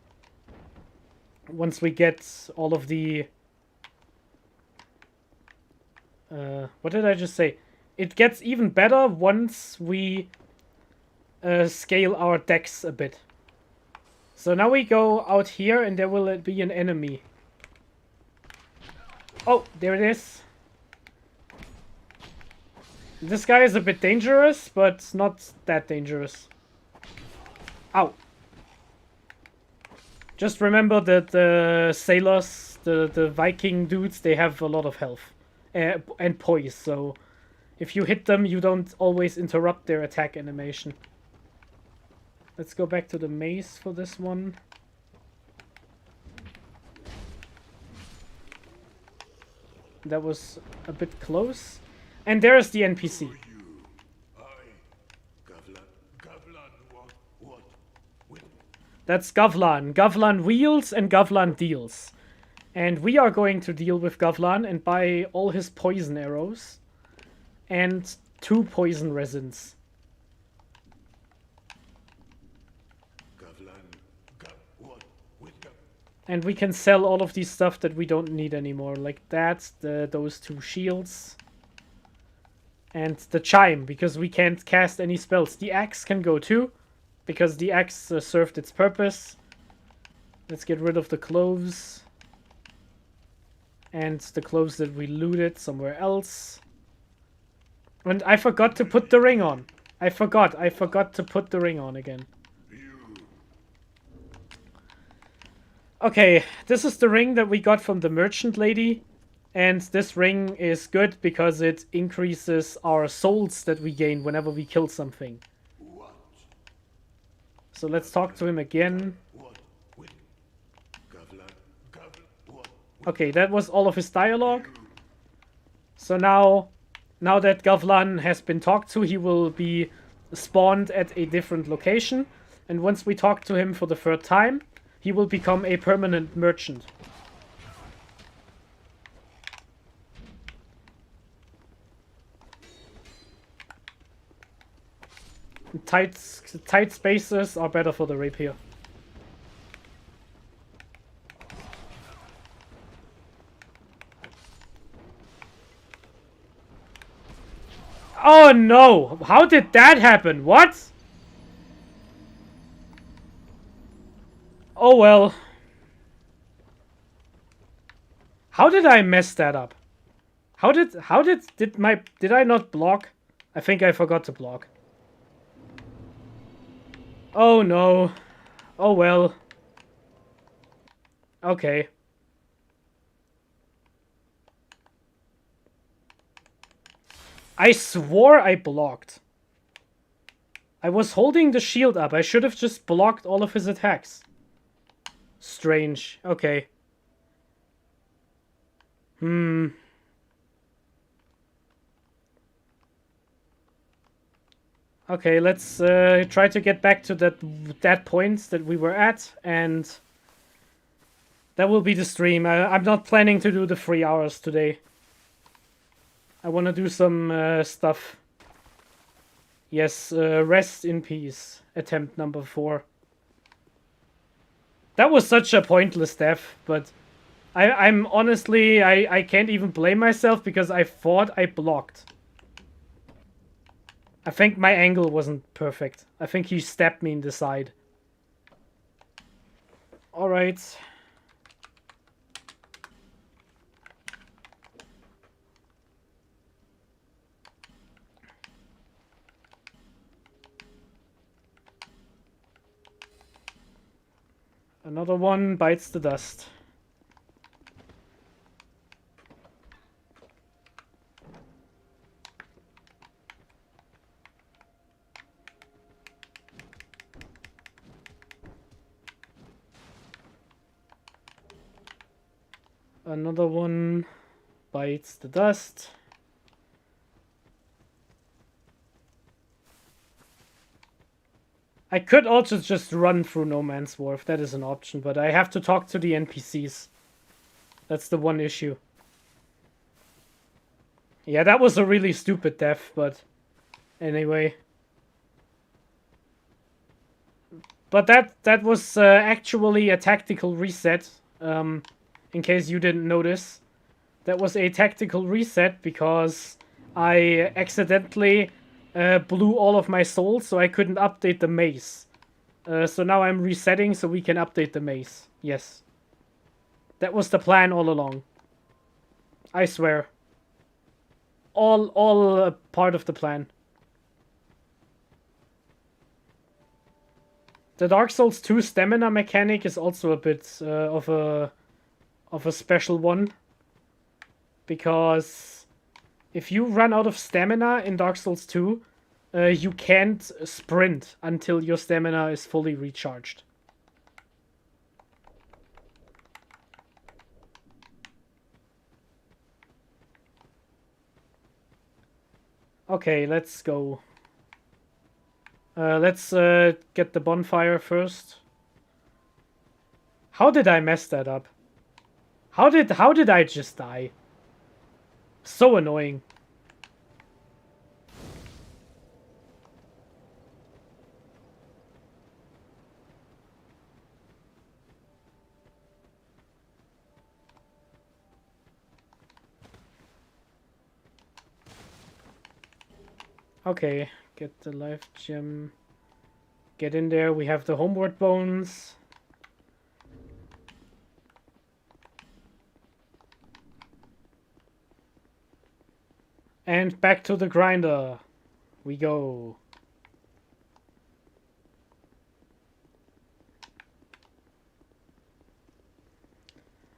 of the... what did I just say? It gets even better once we scale our decks a bit. So now we go out here and there will be an enemy. Oh, there it is. This guy is a bit dangerous, but not that dangerous. Ow. Just remember that the sailors, the Viking dudes, they have a lot of health. And poise, so if you hit them, you don't always interrupt their attack animation. Let's go back to the maze for this one. That was a bit close. And there's the NPC. That's Gavlan. Gavlan wheels and Gavlan deals. And we are going to deal with Gavlan and buy all his poison arrows. And 2 poison resins. And we can sell all of these stuff that we don't need anymore. Like that, those 2 shields. And the chime, because we can't cast any spells. The axe can go too, because the axe served its purpose. Let's get rid of the cloves. And the cloves that we looted somewhere else. And I forgot to put the ring on. I forgot to put the ring on again. Okay, this is the ring that we got from the merchant lady. And this ring is good because it increases our souls that we gain whenever we kill something. So let's talk to him again. Okay, that was all of his dialogue. So now that Gavlan has been talked to, he will be spawned at a different location. And once we talk to him for the 3rd time, he will become a permanent merchant. Tight spaces are better for the rapier. Oh no! How did that happen? What? Oh well. How did I mess that up? Did I not block? I think I forgot to block. Oh no. Oh well. Okay. I swore I blocked. I was holding the shield up. I should have just blocked all of his attacks. Strange. Okay. Okay, let's try to get back to that point that we were at, and that will be the stream. I'm not planning to do the 3 hours today. I want to do some stuff. Yes, rest in peace. Attempt number 4. That was such a pointless death, but I'm honestly, I can't even blame myself because I thought I blocked. I think my angle wasn't perfect. I think he stabbed me in the side. Alright. Another one bites the dust. Another one bites the dust. I could also just run through No Man's Wharf. That is an option, but I have to talk to the NPCs. That's the one issue. Yeah, that was a really stupid death, but anyway. But that was actually a tactical reset, in case you didn't notice. That was a tactical reset because I accidentally blew all of my souls, so I couldn't update the maze. So now I'm resetting so we can update the maze. Yes. That was the plan all along. I swear. All part of the plan. The Dark Souls 2 stamina mechanic is also a bit of a special one. Because if you run out of stamina in Dark Souls 2, you can't sprint until your stamina is fully recharged. Okay, let's go. Let's get the bonfire first. How did I mess that up? How did I just die? So annoying. Okay, get the life gem. Get in there. We have the homeward bones. And back to the grinder we go.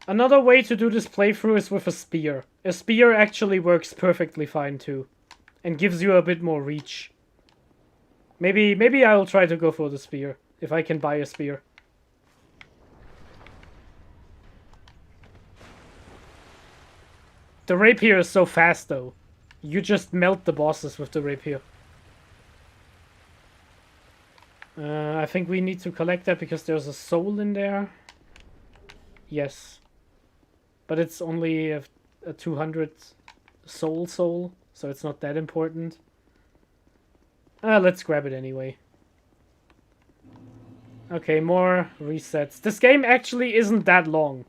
Another way to do this playthrough is with a spear. A spear actually works perfectly fine too. And gives you a bit more reach. Maybe I'll try to go for the spear. If I can buy a spear. The rapier is so fast though. You just melt the bosses with the rapier. I think we need to collect that because there's a soul in there. Yes. But it's only a 200 soul, so it's not that important. Let's grab it anyway. Okay, more resets. This game actually isn't that long.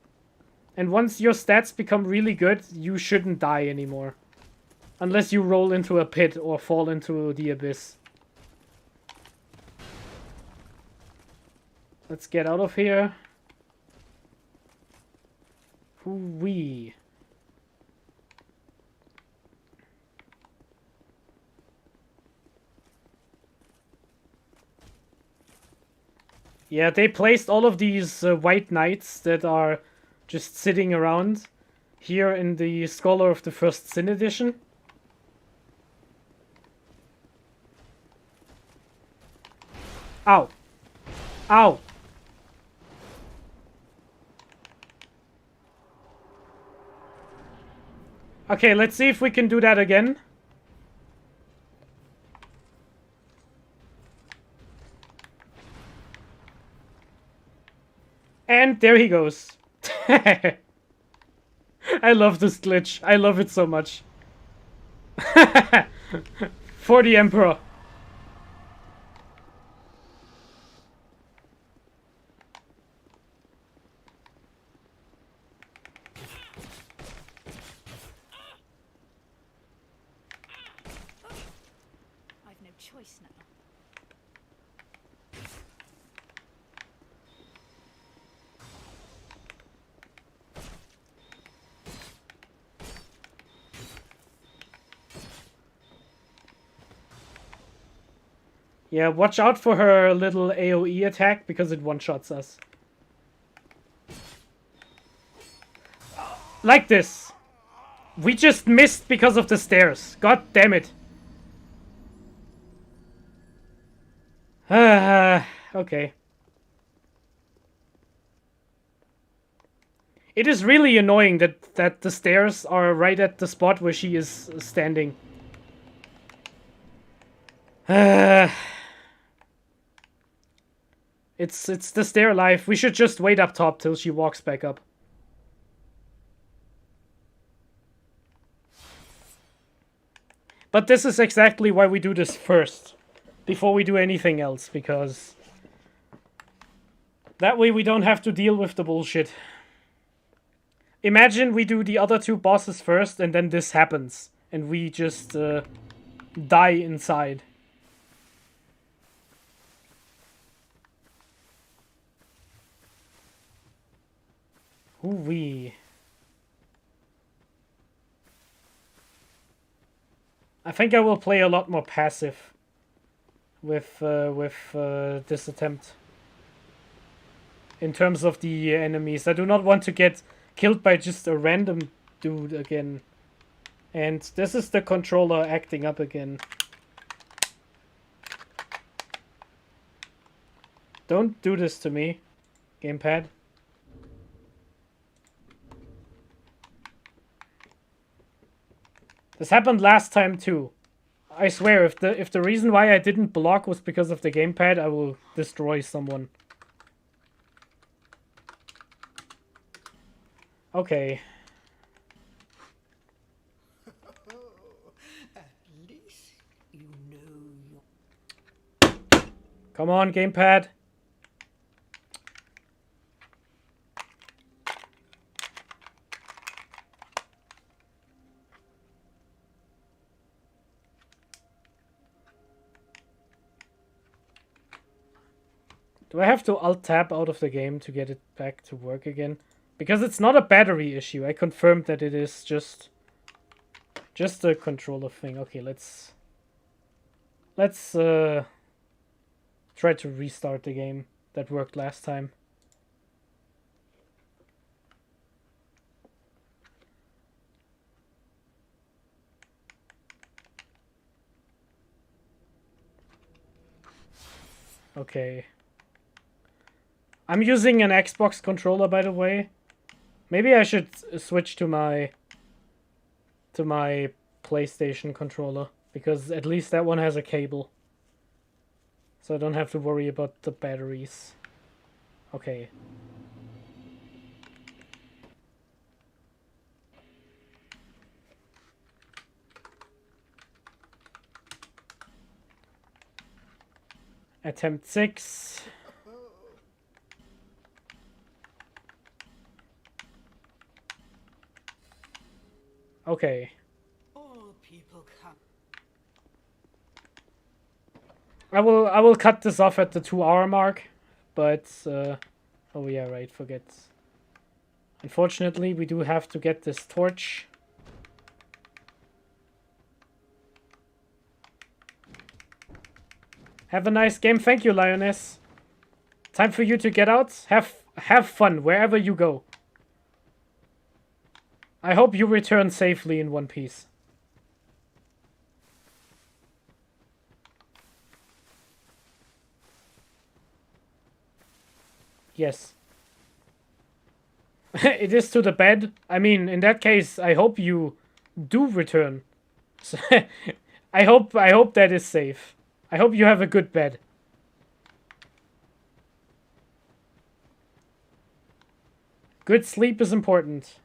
And once your stats become really good, you shouldn't die anymore. Unless you roll into a pit or fall into the abyss. Let's get out of here. Hoo-wee. Yeah, they placed all of these white knights that are just sitting around here in the Scholar of the First Sin edition. Ow. Ow. Okay, let's see if we can do that again. And there he goes. I love this glitch. I love it so much. For the Emperor. I've no choice now. Yeah, watch out for her little AoE attack because it one-shots us. Like this. We just missed because of the stairs. God damn it. Okay. It is really annoying that the stairs are right at the spot where she is standing. It's the stair life. We should just wait up top till she walks back up. But this is exactly why we do this first, before we do anything else, because that way we don't have to deal with the bullshit. Imagine we do the other two bosses first and then this happens, and we just die inside. Ooh-wee. I think I will play a lot more passive with this attempt. In terms of the enemies, I do not want to get killed by just a random dude again. And this is the controller acting up again. Don't do this to me, gamepad. This happened last time too. I swear, if the reason why I didn't block was because of the gamepad, I will destroy someone. Okay. At least you know your... Come on, gamepad. Do I have to alt-tab out of the game to get it back to work again? Because it's not a battery issue. I confirmed that it is just a controller thing. Okay, let's try to restart the game. That worked last time. Okay. I'm using an Xbox controller, by the way. Maybe I should switch to my PlayStation controller, because at least that one has a cable. So I don't have to worry about the batteries. Okay. Attempt 6. Okay. All people come. I will cut this off at the 2-hour mark, but oh yeah, right, forget. Unfortunately, we do have to get this torch. Have a nice game. Thank you, Lioness. Time for you to get out. Have fun wherever you go. I hope you return safely in one piece. Yes. It is to the bed. I mean, in that case, I hope you do return. I hope that is safe. I hope you have a good bed. Good sleep is important.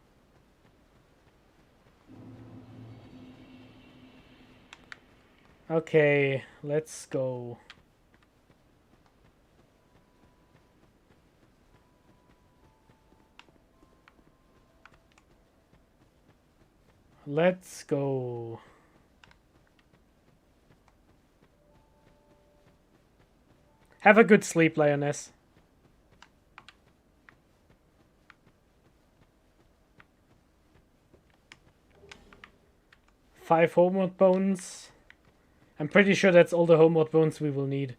Okay, let's go. Let's go. Have a good sleep, Lioness. Five homeward bones. I'm pretty sure that's all the homeward bones we will need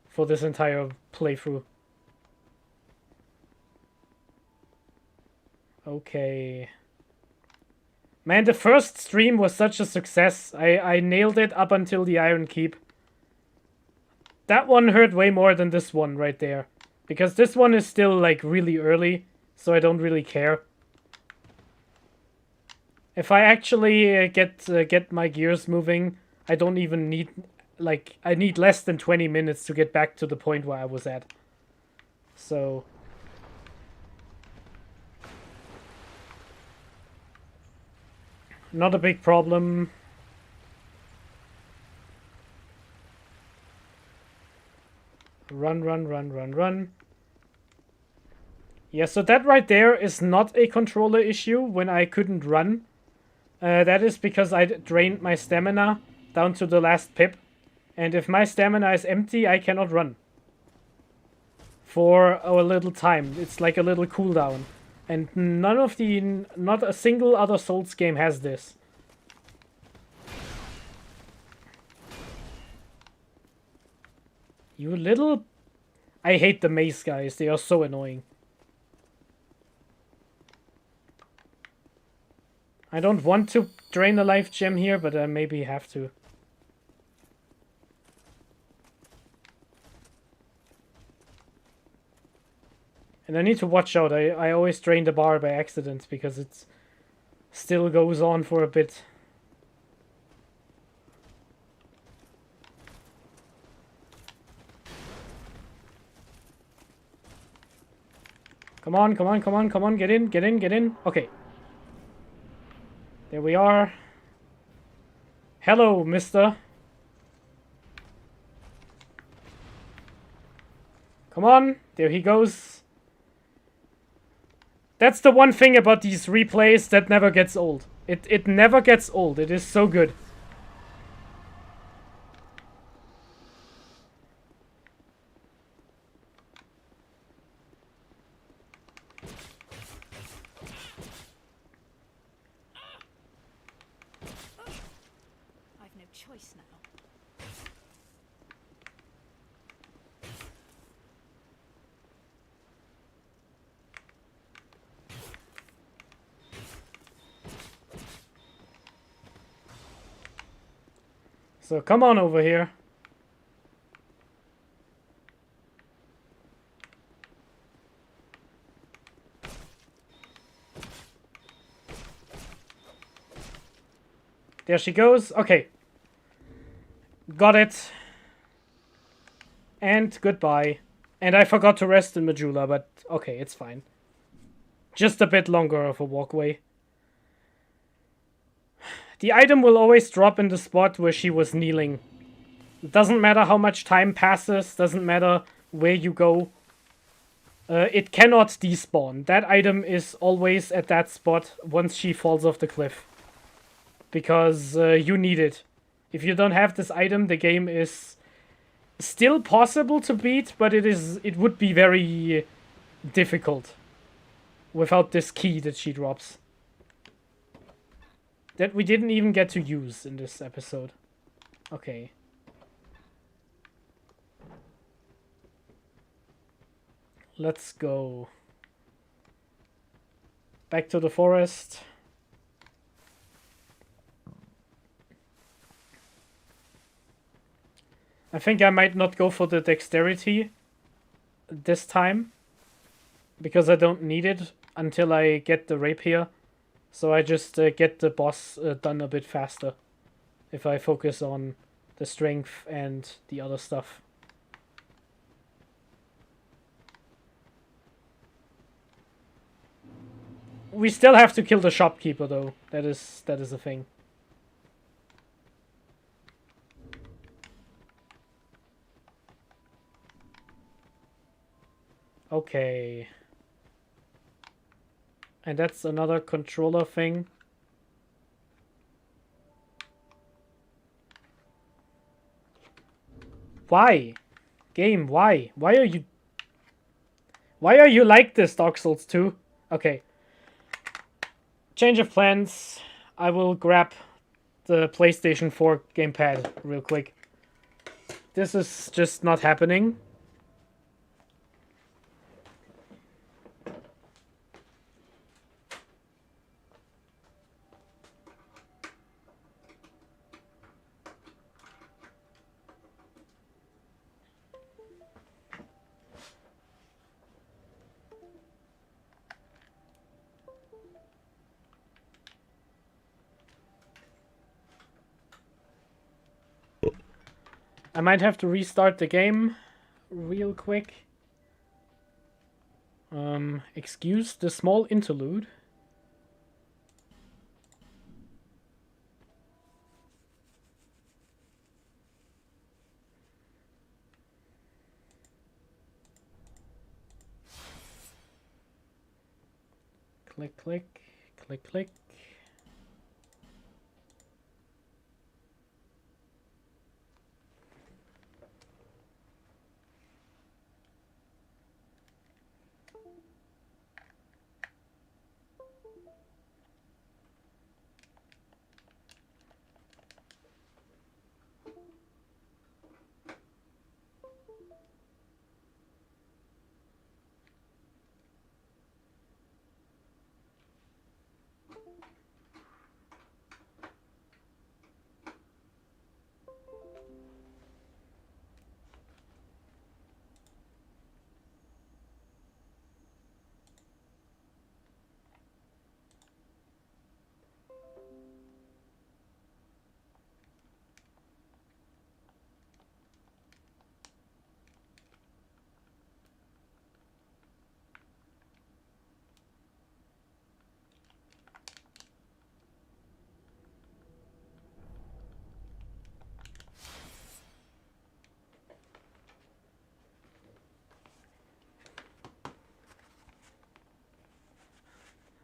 for this entire playthrough. Okay. Man, the first stream was such a success. I nailed it up until the Iron Keep. That one hurt way more than this one right there. Because this one is still, like, really early, so I don't really care. If I actually get my gears moving, I don't even need, like, I need less than 20 minutes to get back to the point where I was at. So... not a big problem. Run, run, run, run, run. Yeah, so that right there is not a controller issue when I couldn't run. That is because I drained my stamina down to the last pip. And if my stamina is empty, I cannot run. For a little time. It's like a little cooldown. And not a single other Souls game has this. You little... I hate the mace guys, they are so annoying. I don't want to drain a life gem here, but I maybe have to. And I need to watch out. I always drain the bar by accident because it still goes on for a bit. Come on, come on, come on, come on. Get in, get in, get in. Okay. There we are. Hello, mister. Come on. There he goes. That's the one thing about these replays that never gets old. It never gets old. It is so good. I've no choice now. So come on over here. There she goes. Okay. Got it. And goodbye. And I forgot to rest in Majula, but okay, it's fine. Just a bit longer of a walkway. The item will always drop in the spot where she was kneeling. It doesn't matter how much time passes, doesn't matter where you go. It cannot despawn. That item is always at that spot once she falls off the cliff. Because you need it. If you don't have this item, the game is still possible to beat, but it would be very difficult. without this key that she drops. That we didn't even get to use in this episode. Okay. Let's go. Back to the forest. I think I might not go for the dexterity this time, because I don't need it until I get the rapier. So I just get the boss done a bit faster if I focus on the strength and the other stuff. We still have to kill the shopkeeper though. That is a thing. Okay. And that's another controller thing. Why? Game, why? Why are you like this, Dark Souls 2? Okay. Change of plans. I will grab the PlayStation 4 gamepad real quick. This is just not happening. I might have to restart the game real quick. Excuse the small interlude. Click, click, click, click.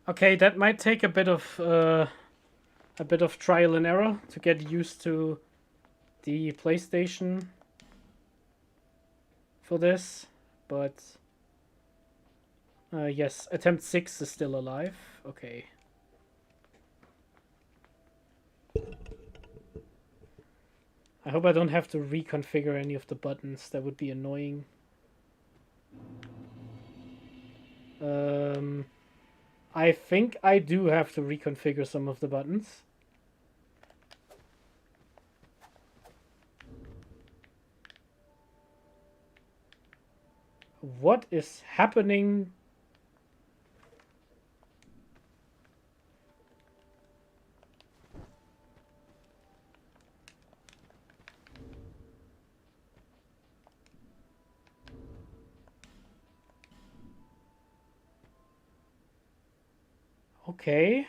Okay, that might take a bit of trial and error to get used to the PlayStation for this, but yes, attempt 6 is still alive. Okay. I hope I don't have to reconfigure any of the buttons. That would be annoying. I think I do have to reconfigure some of the buttons. What is happening? Okay.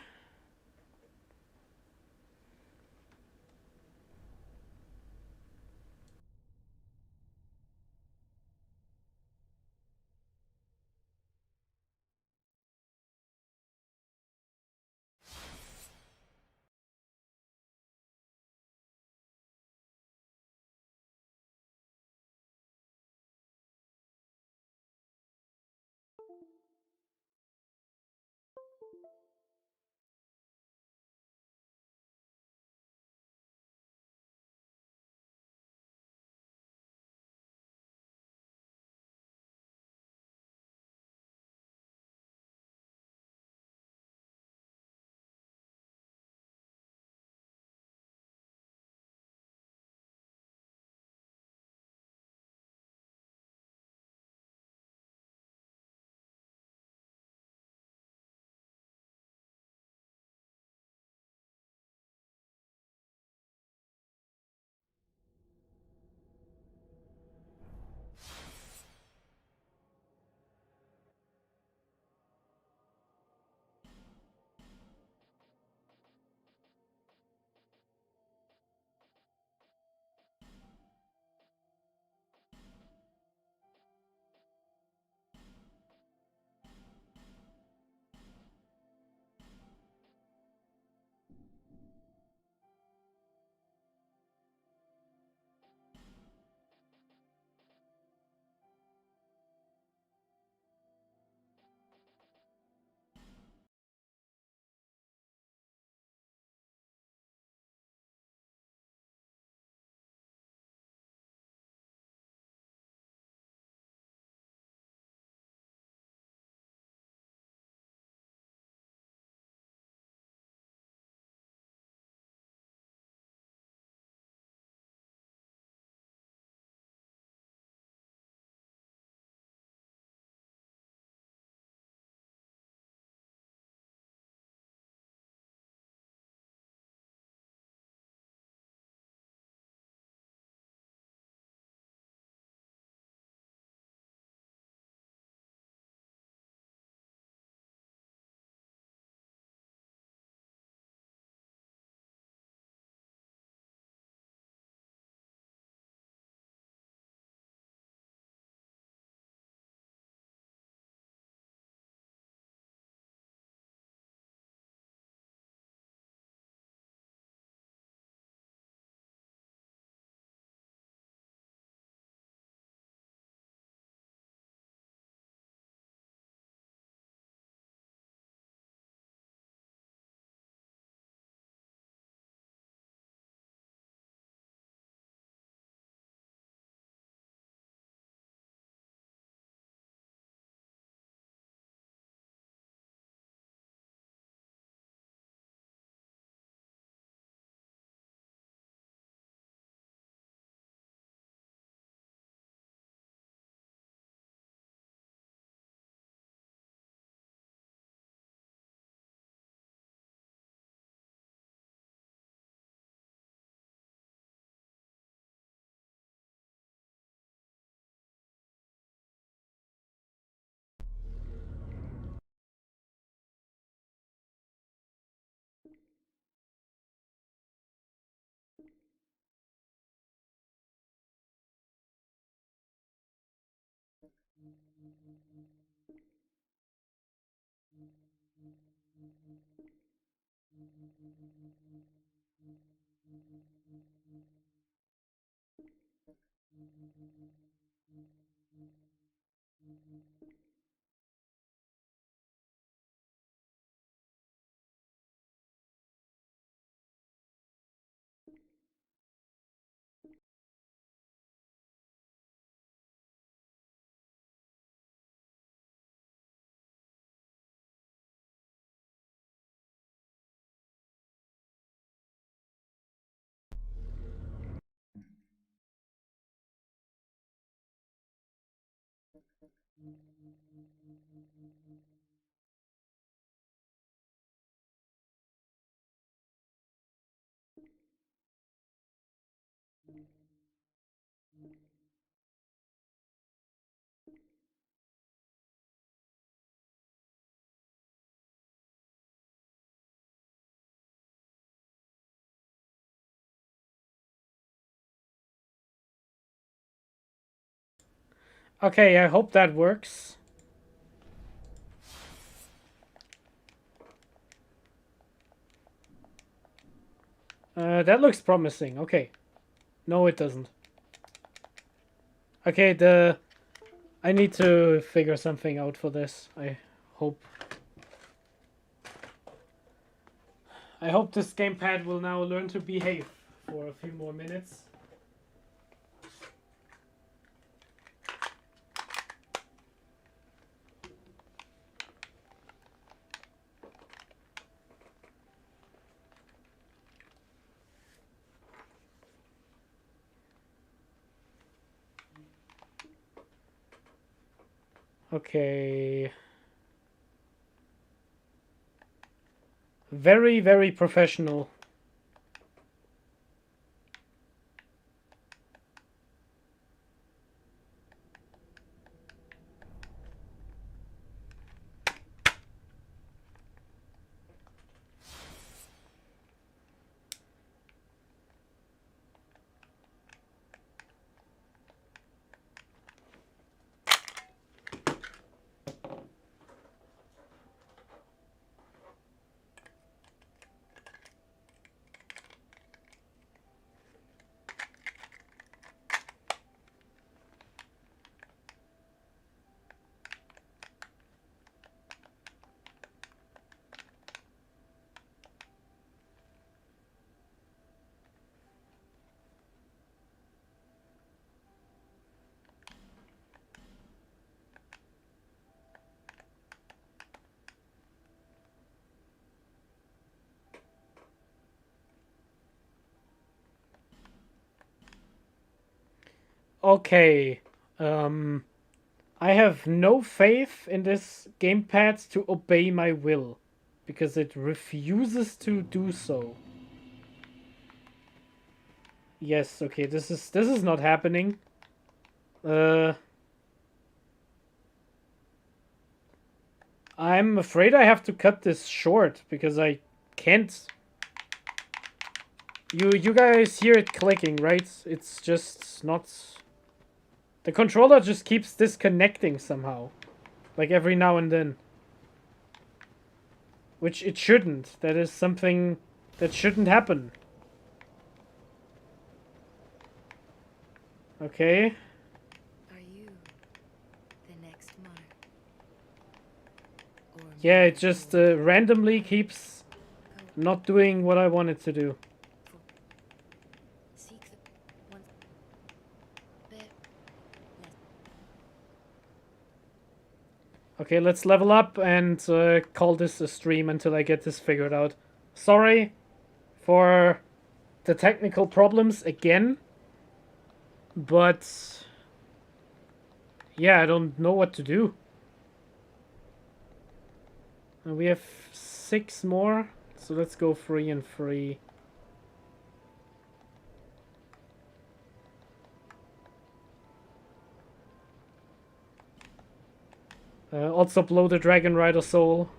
Okay, I hope that works. That looks promising. Okay. No, it doesn't. Okay, I need to figure something out for this. I hope this gamepad will now learn to behave for a few more minutes. Okay. Very, very professional. Okay. I have no faith in this gamepad to obey my will, because it refuses to do so. Yes, okay, this is not happening. I'm afraid I have to cut this short because I can't. You guys hear it clicking, right? It's just not. The controller just keeps disconnecting somehow, like every now and then. Which it shouldn't. That is something that shouldn't happen. Okay. Are you the next monarch? Or Yeah, it just randomly keeps not doing what I want it to do. seek the one bit less. Okay, let's level up and call this a stream until I get this figured out. Sorry for the technical problems again. But yeah, I don't know what to do. And we have 6 more, so let's go 3 and 3. Also blow the Dragon Rider soul.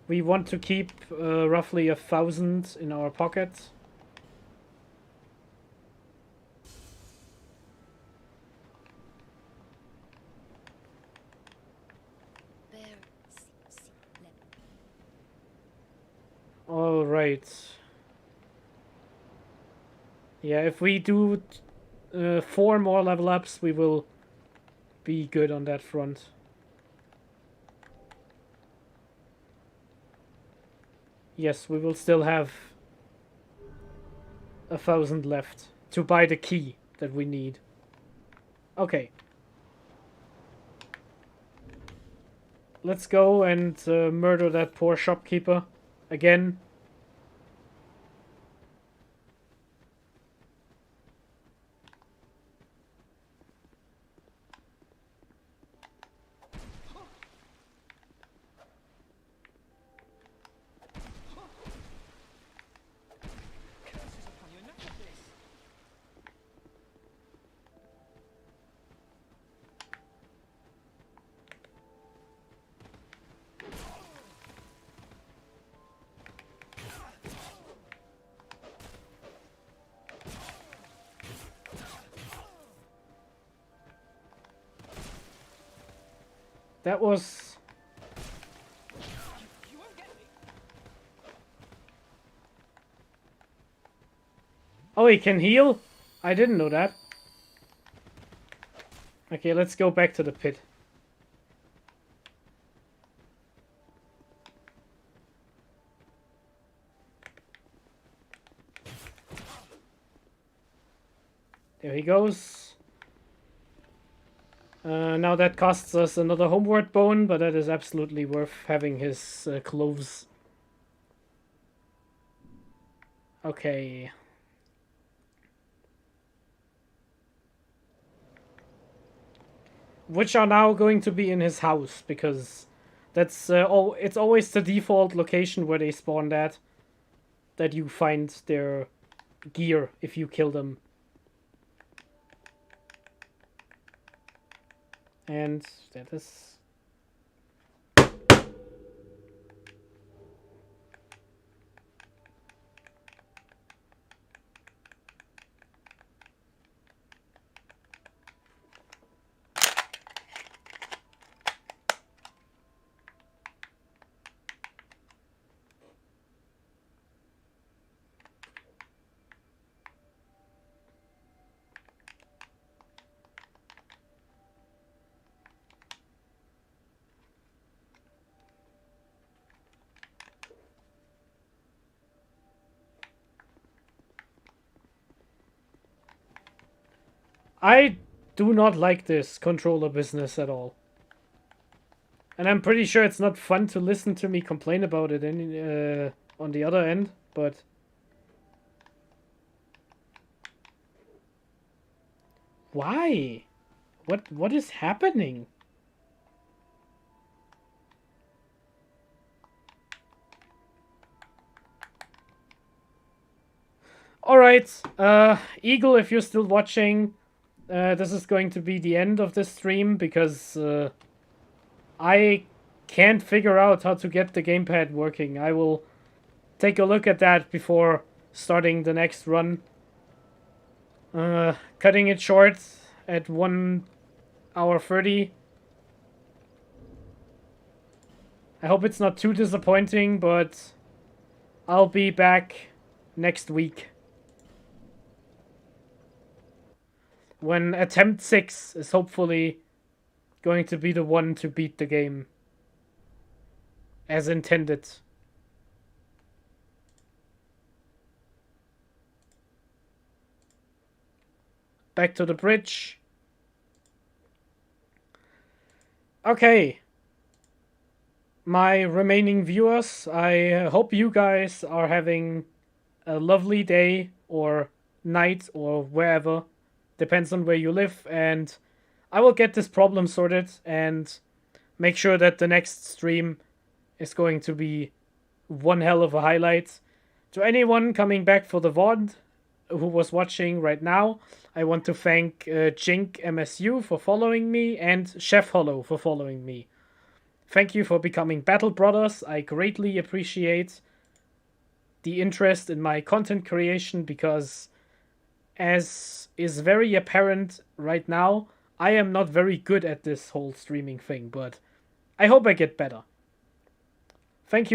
We want to keep roughly 1,000 in our pocket. All right. Yeah, if we do 4 more level ups, we will be good on that front. Yes, we will still have 1,000 left to buy the key that we need. Okay. Let's go and murder that poor shopkeeper again. That was... Oh, he can heal? I didn't know that. Okay, let's go back to the pit. There he goes. Now that costs us another homeward bone, but that is absolutely worth having his clothes. Okay. Which are now going to be in his house, because that's it's always the default location where they spawned at, that you find their gear if you kill them. And that is... I do not like this controller business at all. And I'm pretty sure it's not fun to listen to me complain about it on the other end, but... Why? What is happening? Alright, Eagle, if you're still watching, this is going to be the end of this stream, because I can't figure out how to get the gamepad working. I will take a look at that before starting the next run. Cutting it short at 1 hour 30. I hope it's not too disappointing, but I'll be back next week, when attempt 6 is hopefully going to be the one to beat the game as intended. Back to the bridge. Okay. My remaining viewers, I hope you guys are having a lovely day or night or wherever. Depends on where you live, and I will get this problem sorted and make sure that the next stream is going to be one hell of a highlight. To anyone coming back for the VOD who was watching right now, I want to thank Jink MSU for following me and Chef Hollow for following me. Thank you for becoming Battle Brothers. I greatly appreciate the interest in my content creation, because, as is very apparent right now, I am not very good at this whole streaming thing, but I hope I get better. Thank you.